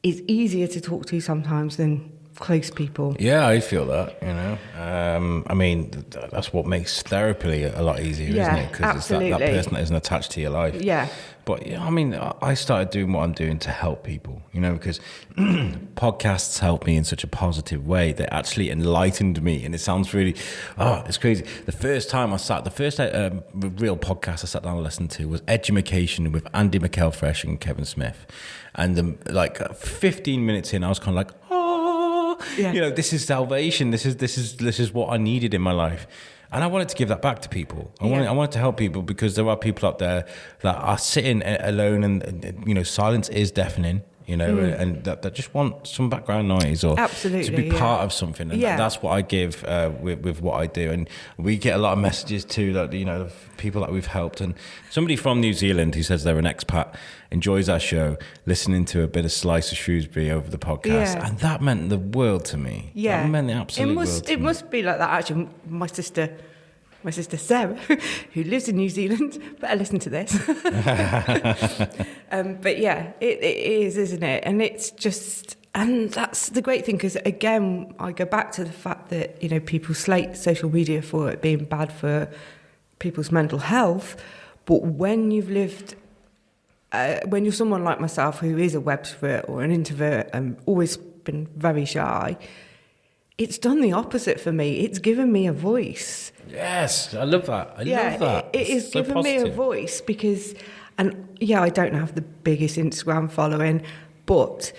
is easier to talk to sometimes than close people. Yeah, I feel that, I mean, that's what makes therapy a lot easier, isn't it? Because it's that person that isn't attached to your life. Yeah. But I mean, I started doing what I'm doing to help people, because podcasts help me in such a positive way. They actually enlightened me, and it sounds really, it's crazy. The first real podcast I sat down and listened to was Edumacation with Andy McElfresh and Kevin Smith. And 15 minutes in, I was kind of like, yeah. This is salvation. This is what I needed in my life. And I wanted to give that back to people. I wanted to help people, because there are people out there that are sitting alone, and silence is deafening. And that just want some background noise or to be part of something. And that's what I give with what I do. And we get a lot of messages too that, people that we've helped. And somebody from New Zealand who says they're an expat enjoys our show, listening to a bit of Slice of Shrewsbury over the podcast. Yeah. And that meant the world to me. Yeah. That meant the absolute world to me. It must be like that. Actually, my sister Sarah, who lives in New Zealand, better listen to this. But yeah, it is, isn't it? And it's just, and that's the great thing, because again, I go back to the fact that, people slate social media for it being bad for people's mental health. But when you've lived, when you're someone like myself who is a webstrovert or an introvert and always been very shy, it's done the opposite for me. It's given me a voice. Yes, I love that. I love that. It is so given positive. Me a voice because, I don't have the biggest Instagram following, but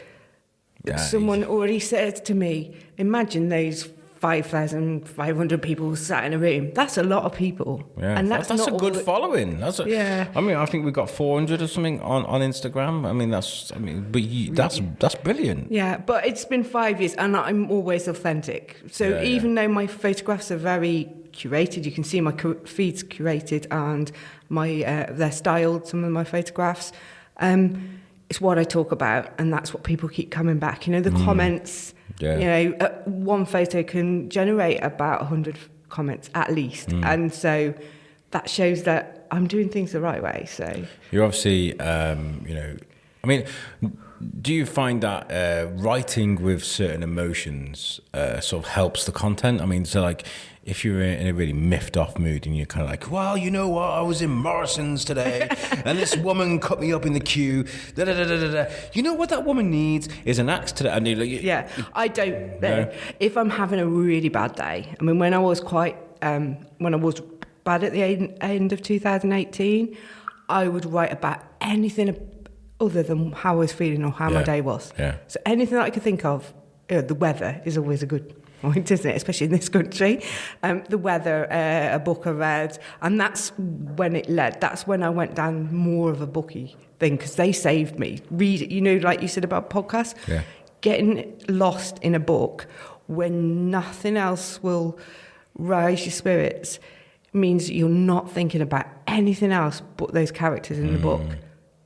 someone already said to me, imagine those 5,500 people sat in a room. That's a lot of people. Yeah, and that's a good following. I mean, I think we've got 400 or something on Instagram. That's brilliant. Yeah, but it's been 5 years, and I'm always authentic. So even though my photographs are very curated, you can see my feed's curated, and they're styled. Some of my photographs. It's what I talk about, and that's what people keep coming back. The comments. Yeah. One photo can generate about 100 comments at least. And so that shows that I'm doing things the right way. So you're obviously, do you find that writing with certain emotions sort of helps the content? I mean, so if you're in a really miffed off mood and you're kind of like, well, you know what, I was in Morrison's today and this woman cut me up in the queue, you know what that woman needs is an axe to that. And I don't. No. If I'm having a really bad day, when I was bad at the end of 2018, I would write about anything other than how I was feeling or how my day was. Yeah. So anything that I could think of, the weather is always a good point, isn't it? Especially in this country. The weather, a book I read, and that's when it led. That's when I went down more of a booky thing, because they saved me. Read it, like you said about podcasts. Yeah. Getting lost in a book when nothing else will rise your spirits means that you're not thinking about anything else but those characters in the book.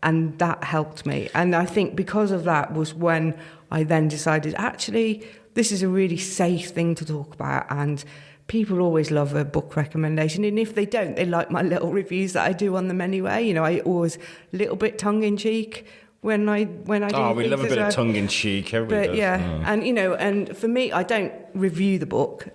And that helped me. And I think because of that was when I then decided, actually, this is a really safe thing to talk about. And people always love a book recommendation. And if they don't, they like my little reviews that I do on them anyway. I always a little bit tongue-in-cheek when I do things. Oh, we love a bit of tongue-in-cheek. Everybody does. Yeah. And, and for me, I don't review the book,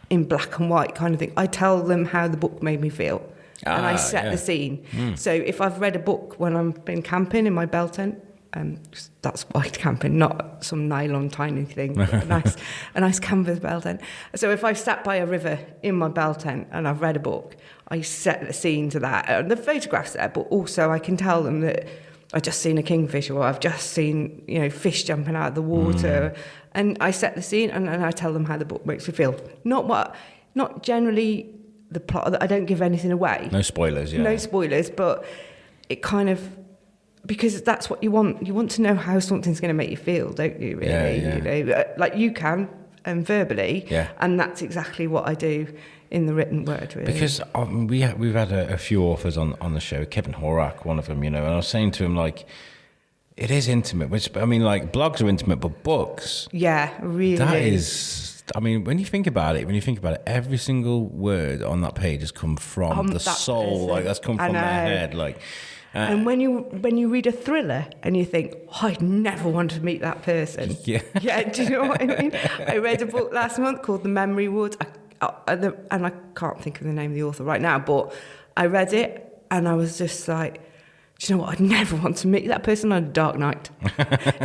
in black and white kind of thing. I tell them how the book made me feel. And I set the scene. So if I've read a book when I've been camping in my bell tent, that's white camping, not some nylon tiny thing, but a nice canvas bell tent. So if I've sat by a river in my bell tent and I've read a book, I set the scene to that. And the photograph's there, but also I can tell them that I've just seen a kingfish, or I've just seen, fish jumping out of the water. And I set the scene, and I tell them how the book makes me feel. Not generally the plot. I don't give anything away. No spoilers, yeah. No spoilers, but it kind of because that's what you want. You want to know how something's going to make you feel, don't you? Really, you know, like you can verbally, and that's exactly what I do in the written word. Really, because we've had a few authors on the show. Kevin Horak, one of them, you know, and I was saying to him like, it is intimate. Which I mean, like blogs are intimate, but books, really, that is. I mean, when you think about it, every single word on that page has come from the soul. Person. Like that's come from their head. Like, and when you read a thriller and you think, oh, I'd never want to meet that person. Yeah. Do you know what I mean? I read a book last month called The Memory Wood, and I can't think of the name of the author right now, but I read it and I was just like, do you know what? I'd never want to meet that person on a dark night.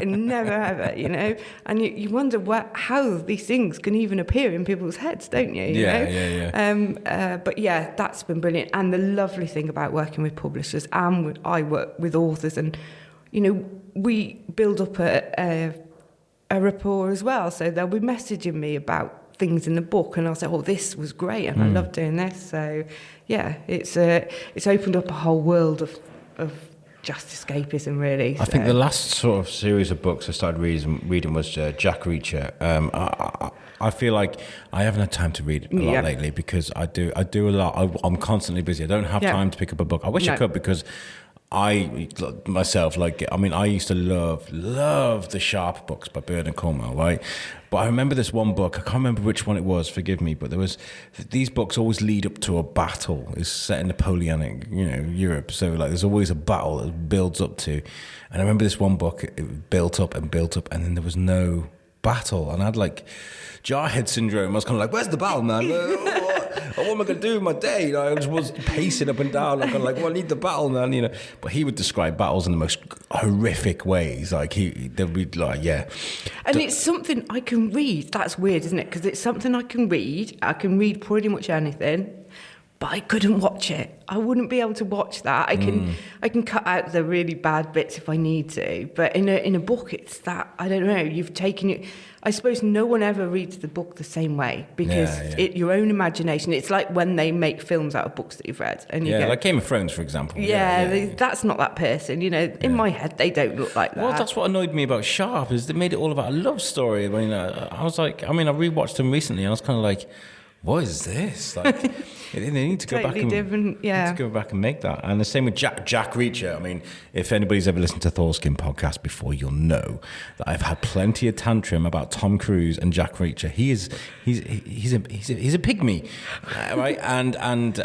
Never ever, you know? And you wonder how these things can even appear in people's heads, don't you? You know? But yeah, that's been brilliant. And the lovely thing about working with publishers, and I work with authors, and, you know, we build up a rapport as well. So they'll be messaging me about things in the book, and I'll say, oh, this was great, and I love doing this. So yeah, it's opened up a whole world of just escapism, really. I think the last sort of series of books I started reading was Jack Reacher. I feel like I haven't had time to read a lot lately because I do a lot. I'm constantly busy. I don't have time to pick up a book. I wish I could, because I myself, like, I mean, I used to love the Sharp books by Bernard Cornwell, right? But I remember this one book, I can't remember which one it was, forgive me, but these books always lead up to a battle. It's set in Napoleonic, you know, Europe. So like there's always a battle that builds up to. And I remember this one book, it built up, and then there was no battle. And I had like jarhead syndrome. I was kind of like, where's the battle, man? What am I going to do with my day? You know, I just was pacing up and down. I'm like, well, I need the battle, man. You know, but he would describe battles in the most horrific ways. Like they'd be like, and it's something I can read. That's weird, isn't it? Because it's something I can read. I can read pretty much anything, but I couldn't watch it. I wouldn't be able to watch that. I can cut out the really bad bits if I need to. But in a book, it's that, I don't know. You've taken it. I suppose no one ever reads the book the same way, because your own imagination. It's like when they make films out of books that you've read, and like Game of Thrones, for example. That's not that person. You know, in my head, they don't look like that. Well, that's what annoyed me about Sharp, is they made it all about a love story. I mean, I was like, I rewatched them recently, and I was kind of like, what is this? Like, they need to go totally back and different, need to go back and make that. And the same with Jack Reacher. I mean, if anybody's ever listened to Thorskin podcast before, you'll know that I've had plenty of tantrum about Tom Cruise and Jack Reacher. He's a pygmy, right? And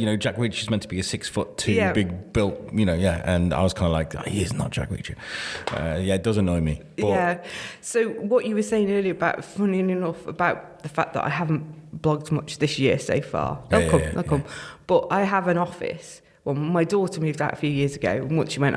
you know, Jack Reacher's meant to be a 6'2", big built, you know, And I was kind of like, he is not Jack Reacher. It does annoy me. But, So what you were saying earlier about, funny enough, about the fact that I haven't blogged much this year so far. They'll come. But I have an office. Well, my daughter moved out a few years ago, and once she went,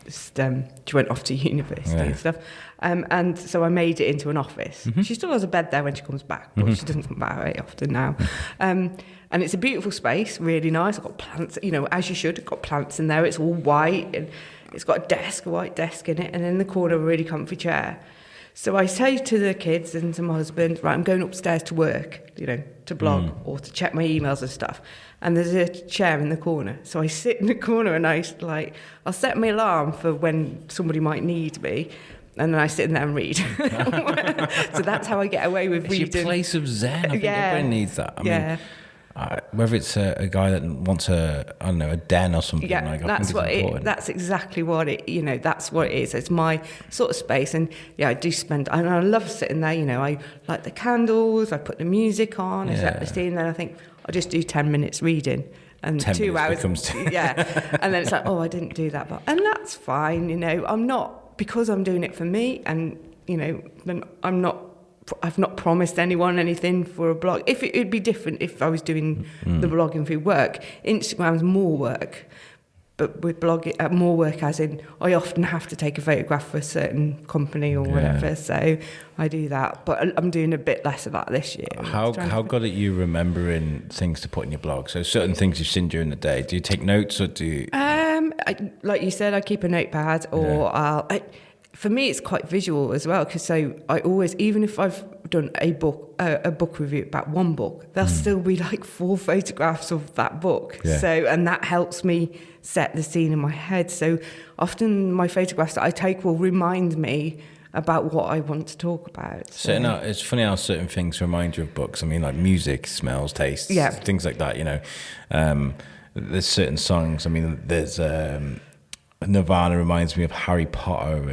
she went off to university and stuff. And so I made it into an office. Mm-hmm. She still has a bed there when she comes back, but she doesn't come back very often now. And it's a beautiful space, really nice. I've got plants, you know, as you should. I've got plants in there. It's all white, and it's got a white desk in it, and in the corner a really comfy chair. So I say to the kids and to my husband, right, I'm going upstairs to work, you know, to blog or to check my emails and stuff. And there's a chair in the corner. So I sit in the corner and I'll set my alarm for when somebody might need me. And then I sit in there and read. So that's how I get away with reading. It's your place of zen. I think everybody needs that. I mean, whether it's a guy that wants a den or something, that's exactly what it, you know, that's what it is. It's my sort of space, and I do spend, and I love sitting there, you know, I light the candles, I put the music on, I set the scene, and then I think I'll just do 10 minutes reading, and 2 hours, and then it's like, oh, I didn't do that, and that's fine, you know, I'm not, because I'm doing it for me, and, you know, then I've not promised anyone anything for a blog. If it'd be different if I was doing the blogging through work. Instagram's more work, but with blogging, more work as in I often have to take a photograph for a certain company or whatever. So I do that, but I'm doing a bit less of that this year. How good are you remembering things to put in your blog? So certain things you've seen during the day. Do you take notes or do you? Like you said, I keep a notepad, or for me, it's quite visual as well, because so I always, even if I've done a book review about one book, there'll still be like 4 photographs of that book. Yeah. So, and that helps me set the scene in my head. So often my photographs that I take will remind me about what I want to talk about. So. It's funny how certain things remind you of books. I mean, like music, smells, tastes, things like that, you know. There's certain songs. I mean, there's Nirvana reminds me of Harry Potter,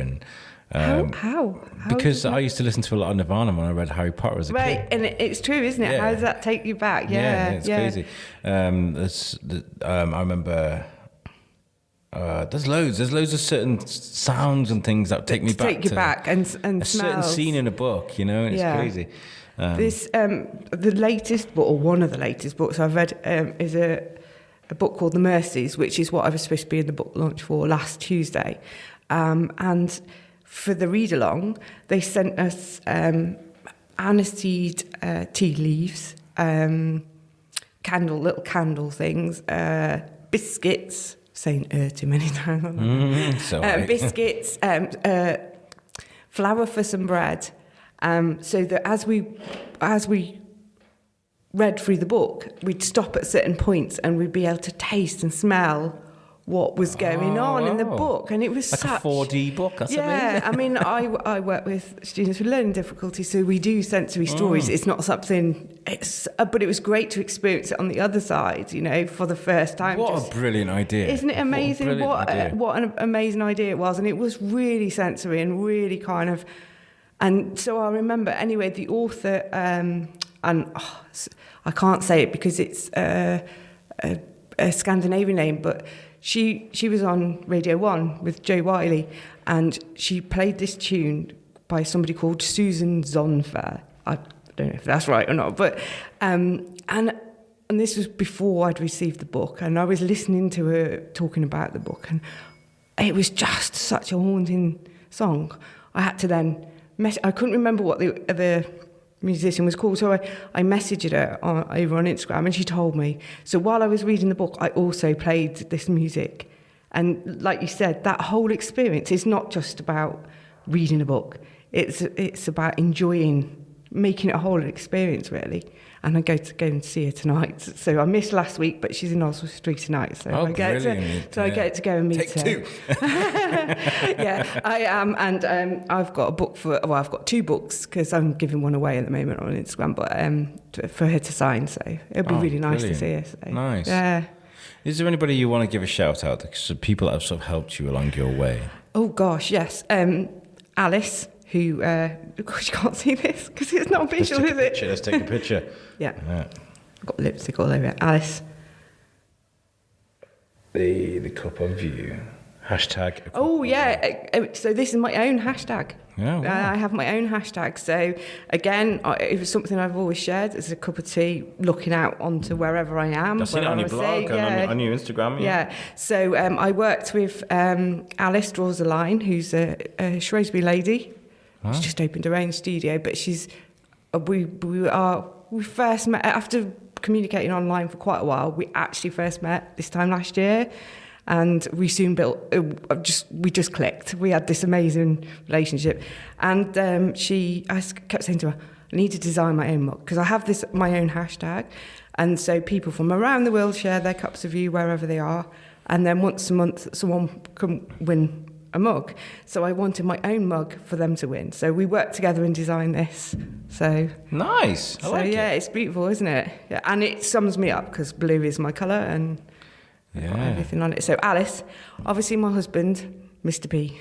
and how? Because I used to listen to a lot of Nirvana when I read Harry Potter as a kid. Right, and it's true, isn't it? Yeah. How does that take you back? Yeah, it's crazy. I remember. There's loads of certain sounds and things that take me back. Take you back and a smells. certain scene in a book, you know, and it's crazy. The latest book, or one of the latest books I've read, is a book called The Mercies, which is what I was supposed to be in the book launch for last Tuesday. And for the read along, they sent us aniseed tea leaves, little candle things, biscuits. Saying too many times. Biscuits, flour for some bread. So that as we read through the book, we'd stop at certain points and we'd be able to taste and smell what was going on in the book, and it was like such a 4D book. That's amazing. I mean, I work with students with learning difficulties, so we do sensory stories. It's not something. But it was great to experience it on the other side, you know, for the first time. What a brilliant idea! Isn't it amazing? What an amazing idea it was, and it was really sensory and really kind of. And so I remember anyway the author, and I can't say it because it's a Scandinavian name, but. She was on Radio 1 with Joe Wiley, and she played this tune by somebody called Susan Zonfer. I don't know if that's right or not, but and this was before I'd received the book, and I was listening to her talking about the book, and it was just such a haunting song. I had to then I couldn't remember what the musician was called, so I messaged her over on Instagram, and she told me. So while I was reading the book, I also played this music, and like you said, that whole experience is not just about reading a book. It's about enjoying, making it a whole experience, really. And I go and see her tonight. So I missed last week, but she's in Oswald Street tonight. So I get to go and meet her. Take 2. Yeah, I am, and I've got a book I've got 2 books because I'm giving one away at the moment on Instagram, but for her to sign. So it'll be really nice to see her. So. Nice. Yeah. Is there anybody you want to give a shout out to? People that have sort of helped you along your way? Oh gosh, yes. Alice, who of course you can't see this because it's not visual, is it? Let's take a picture. Yeah. I've got lipstick all over it. Alice. The cup of you. Hashtag. Oh yeah. So this is my own hashtag. Yeah, wow. I have my own hashtag. So again, it was something I've always shared. It's a cup of tea, looking out onto wherever I am. I've seen it on your blog and on your Instagram. Yeah. So I worked with Alice Draws a Line, who's a Shrewsbury lady. Wow. She's just opened her own studio, but we first met after communicating online for quite a while. We actually first met this time last year, and we soon we just clicked. We had this amazing relationship, and I kept saying to her, I need to design my own mug because I have my own hashtag, and so people from around the world share their cups of you wherever they are, and then once a month someone can win a mug. So I wanted my own mug for them to win. So we worked together and designed this. So nice. I like it. It's beautiful, isn't it? Yeah, and it sums me up because blue is my colour and I've got everything on it. So Alice, obviously my husband, Mr. P,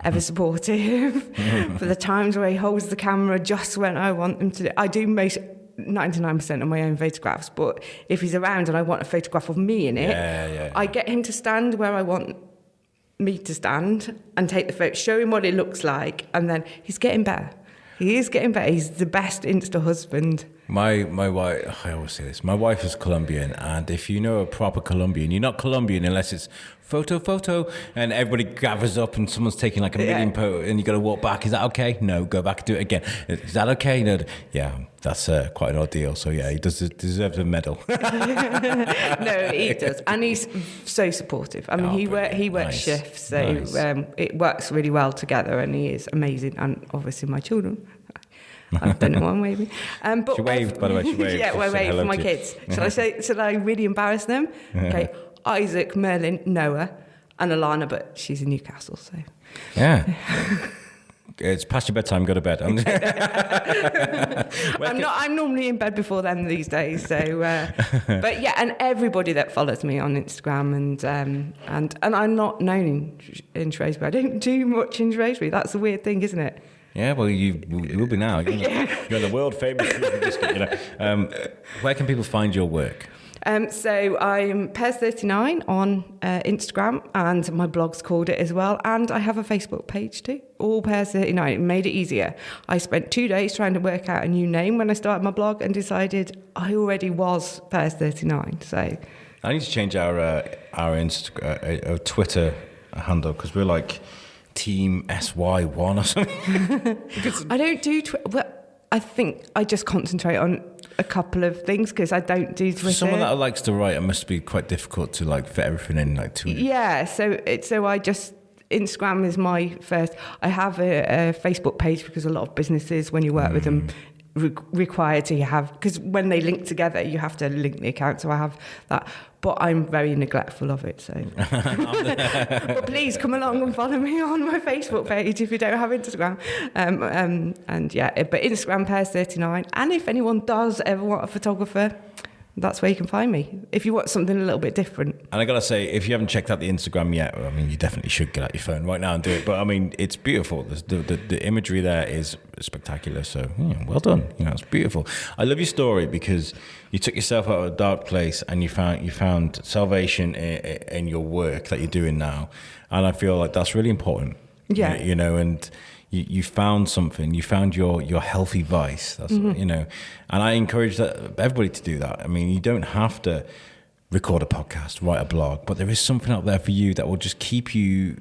ever supportive for the times where he holds the camera just when I want him to. I do 99% of my own photographs, but if he's around and I want a photograph of me in it, I get him to stand where I want me to stand and take the photo, show him what it looks like, and then he's getting better. He is getting better. He's the best Insta husband My wife, I always say this, my wife is Colombian, and if you know a proper Colombian, you're not Colombian unless it's photo, and everybody gathers up and someone's taking like a million and you got to walk back. Is that okay? No, go back and do it again. Is that okay? No. Yeah, that's quite an ordeal. So yeah, he deserves a medal. No, he does, and he's so supportive. I mean, he works shifts, so it works really well together, and he is amazing. And obviously, my children. I've done one maybe. But she waved, by the way. She waved. Yeah, I waved for my kids. Shall I really embarrass them? Okay, Isaac, Merlin, Noah, and Alana, but she's in Newcastle, so. Yeah. It's past your bedtime. Go to bed. I'm normally in bed before them these days. So, but yeah, and everybody that follows me on Instagram and I'm not known in Shrewsbury. I don't do much in Shrewsbury. That's the weird thing, isn't it? Yeah, well, you will be now. You're the world famous Shrewsbury Biscuit. Where can people find your work? So I'm Pears39 on Instagram, and my blog's called it as well. And I have a Facebook page too, all Pears39. It made it easier. I spent 2 days trying to work out a new name when I started my blog and decided I already was Pears39. So I need to change our Twitter handle because we're like Team SY1 or something. I don't do Twitter. Well, I think I just concentrate on a couple of things because I don't do Twitter. For someone that likes to write, it must be quite difficult to like fit everything in like 2 minutes. Yeah, so I just Instagram is my first. I have a Facebook page because a lot of businesses, when you work with them, require to have, because when they link together, you have to link the account. So I have that, but I'm very neglectful of it. So, but please come along and follow me on my Facebook page if you don't have Instagram. And yeah, but Instagram Pears39. And if anyone does ever want a photographer, that's where you can find me if you want something a little bit different. And I gotta say, if you haven't checked out the Instagram yet, I mean, you definitely should get out your phone right now and do it. But I mean, it's beautiful. The imagery there is spectacular. So yeah, well done. It's beautiful. I love your story because you took yourself out of a dark place and you found salvation in your work that you're doing now, and I feel like that's really important. Yeah, and. You found something. You found your healthy vice. That's and I encourage everybody to do that. I mean, you don't have to record a podcast, write a blog, but there is something out there for you that will just keep you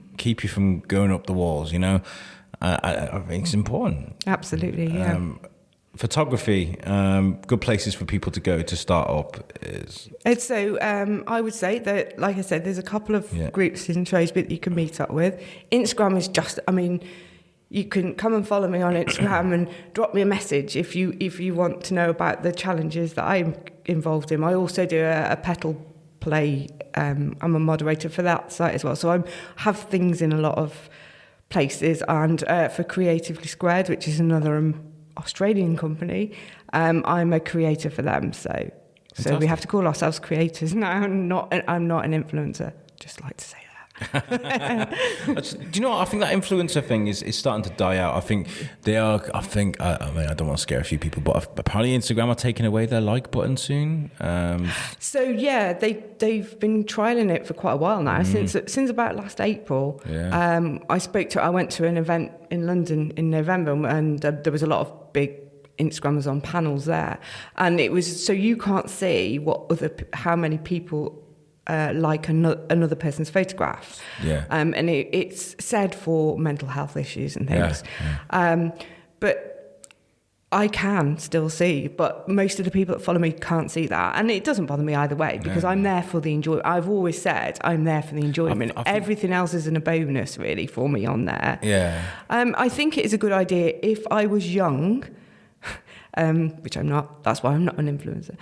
from going up the walls. I think it's important. Absolutely, yeah. Photography, good places for people to go to start up is. It's so I would say that, like I said, there's a couple of groups in Shrewsbury that you can meet up with. Instagram is just, I mean. You can come and follow me on Instagram and drop me a message if you want to know about the challenges that I'm involved in. I also do a petal play. I'm a moderator for that site as well. So I have things in a lot of places. And for Creatively Squared, which is another Australian company, I'm a creator for them. So we have to call ourselves creators now. I'm not an influencer. Just like to say that. Do you know what? I think that influencer thing is starting to die out. I think they are. I mean, I don't want to scare a few people, but apparently Instagram are taking away their like button soon. So yeah, they've been trialing it for quite a while now, since about last April. Yeah. I went to an event in London in November, and there was a lot of big Instagrammers on panels there, and it was so you can't see how many people. Like another person's photograph. Yeah. And it's said for mental health issues and things. Yeah. But I can still see, but most of the people that follow me can't see that. And it doesn't bother me either way because I'm there for the enjoyment. I've always said I'm there for the enjoyment. I think everything else isn't a bonus really for me on there. Yeah. I think it is a good idea if I was young, which I'm not, that's why I'm not an influencer.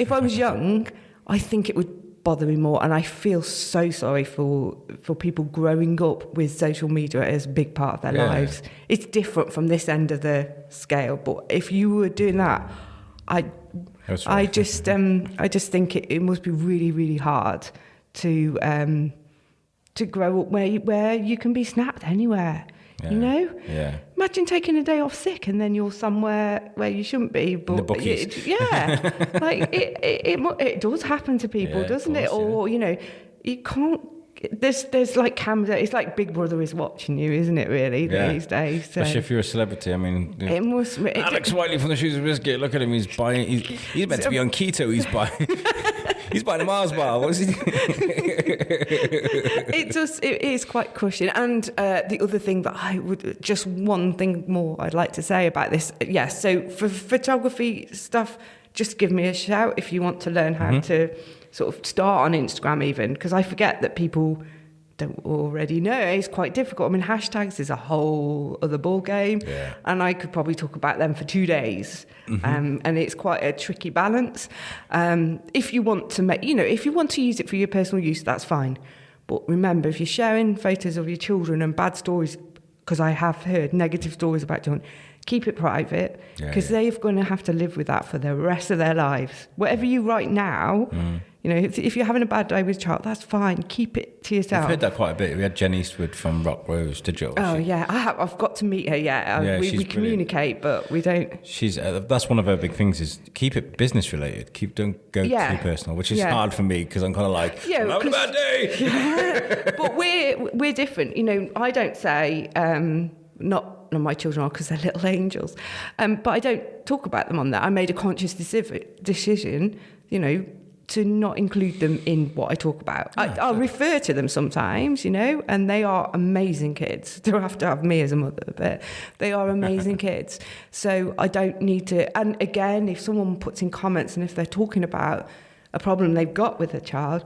If I was young, I think it would bother me more, and I feel so sorry for people growing up with social media as a big part of their lives. It's different from this end of the scale, but if you were doing that, I just think it must be really, really hard to grow up where you can be snapped anywhere. Yeah. Yeah. Imagine taking a day off sick and then you're somewhere where you shouldn't be. But in the bookies. Like it does happen to people, doesn't it? Or you can't there's like cameras. It's like Big Brother is watching you, isn't it? Really these days. So. Especially if you're a celebrity. I mean, it must. Alex Whiteley from the Shrewsbury Biscuit. Look at him. He's buying. He's meant to be on keto. He's buying. He's buying a Mars bar. What is he? It is quite crushing. And the other thing that just one thing more I'd like to say about this. Yes. So for photography stuff, just give me a shout if you want to learn how to sort of start on Instagram even, because I forget that people don't already know. It's quite difficult. I mean, hashtags is a whole other ball game, and I could probably talk about them for 2 days. And it's quite a tricky balance. If you want to if you want to use it for your personal use, that's fine. But remember, if you're sharing photos of your children and bad stories, because I have heard negative stories about children, keep it private, because they're going to have to live with that for the rest of their lives. Whatever you write now, if you're having a bad day with a child, that's fine. Keep it to yourself. I've heard that quite a bit. We had Jen Eastwood from Rock Rose Digital. Oh, yeah. I've got to meet her, we communicate, but we don't... She's that's one of her big things, is keep it business related. Don't go too personal, which is hard for me, because I'm kind of like, I'm having a bad day. Yeah. But we're different. I don't say, not my children are, because they're little angels, but I don't talk about them on that. I made a conscious decision, to not include them in what I talk about. I'll refer to them sometimes, and they are amazing kids. Don't have to have me as a mother, but they are amazing kids. So I don't need to. And again, if someone puts in comments and if they're talking about a problem they've got with a child,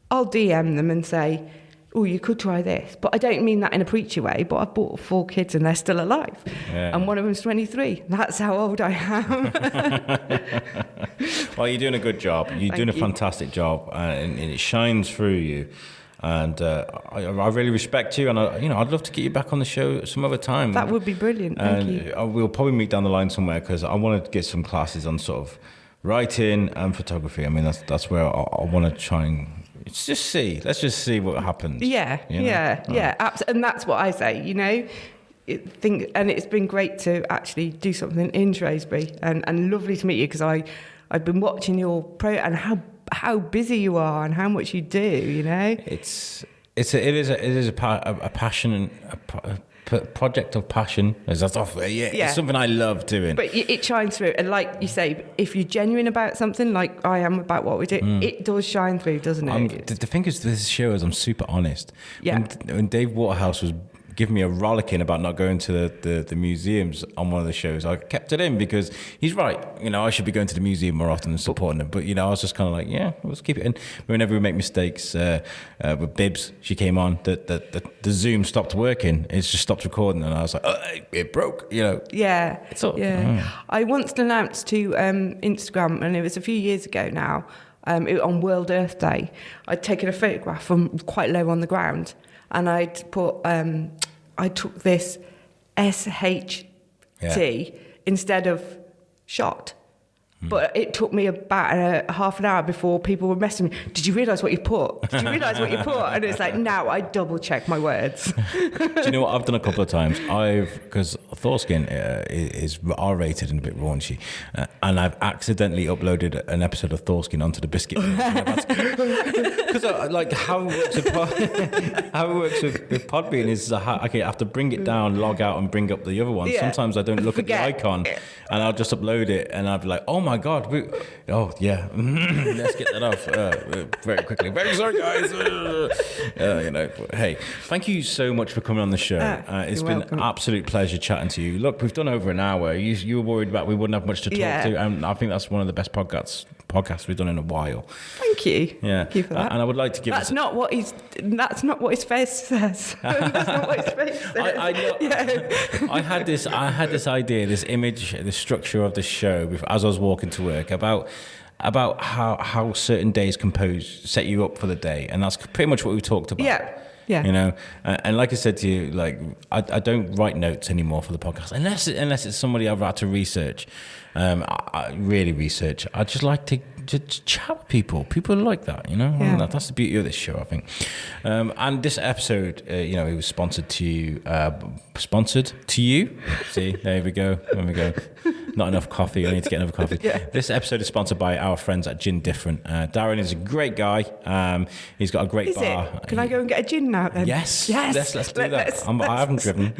I'll DM them and say, oh, you could try this. But I don't mean that in a preachy way, but I've bought 4 kids and they're still alive. Yeah. And one of them's 23. That's how old I am. Well, you're doing a good job. You're doing a fantastic job, and it shines through you. And I really respect you, and I'd love to get you back on the show some other time. That would be brilliant. Thank you. We'll probably meet down the line somewhere, because I want to get some classes on sort of writing and photography. I mean, that's where I want to try and... Let's just see what happens. Yeah. And that's what I say, and it's been great to actually do something in Shrewsbury, and lovely to meet you, because I've been watching your and how busy you are and how much you do, It is a passion and a project of passion. It's something I love doing. But it shines through, and like you say, if you're genuine about something, like I am about what we do, it does shine through, doesn't it? The thing is, this show is I'm super honest. Yeah. When Dave Waterhouse was giving me a rollicking about not going to the museums on one of the shows, I kept it in, because he's right. I should be going to the museum more often and supporting them. But I was just kind of like, let's keep it in. Whenever we make mistakes, with Bibbs, she came on, the Zoom stopped working. It just stopped recording, and I was like, it broke. Yeah. It's all, I once announced to Instagram, and it was a few years ago now. On World Earth Day, I'd taken a photograph from quite low on the ground, and I'd put, I took this SHT instead of shot. But it took me about half an hour before people were messaging me. Did you realise what you put? Did you realise what you put? And it's like, now I double check my words. Do you know what I've done a couple of times? Because Thorskin is R-rated and a bit raunchy, and I've accidentally uploaded an episode of Thorskin onto the Biscuit. Because how it works with Podbean is I have to bring it down, log out, and bring up the other one. Yeah. Sometimes I don't look at the icon, and I'll just upload it, and I'll be like, oh my God, let's get that off very quickly. Very sorry, guys. Hey, thank you so much for coming on the show. It's been an absolute pleasure chatting to you. Look, we've done over an hour. You were worried about we wouldn't have much to talk to, and I think that's one of the best podcasts we've done in a while. Thank you. Yeah. Thank you for that. And I would like to give That's not what his face says. That's not what his face says. I know. Yeah. I had this idea, this image, this structure of the show as I was walking to work about how certain days set you up for the day, and that's pretty much what we talked about. Yeah. And like I said to you, like I don't write notes anymore for the podcast unless it's somebody I've had to research. I really research. I just like to chat with people. People like that, Yeah. That's the beauty of this show, I think. And this episode, it was sponsored to you. See, there we go. not enough coffee. I need to get another coffee. Yeah. This episode is sponsored by our friends at Gin Different. Darren is a great guy. He's got a great bar. It? Can I go and get a gin now then? Yes. Yes. Let's do that. I haven't driven.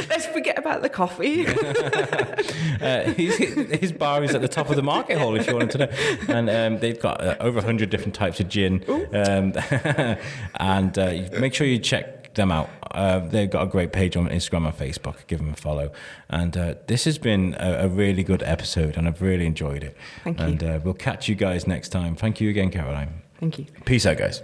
Let's forget about the coffee. His bar is at the top of the market hall, if you wanted to know. And they've got over 100 different types of gin. And make sure you check them out. They've got a great page on Instagram and Facebook. Give them a follow. And this has been a really good episode, and I've really enjoyed it. Thank you. And we'll catch you guys next time. Thank you again, Caroline. Thank you. Peace out, guys.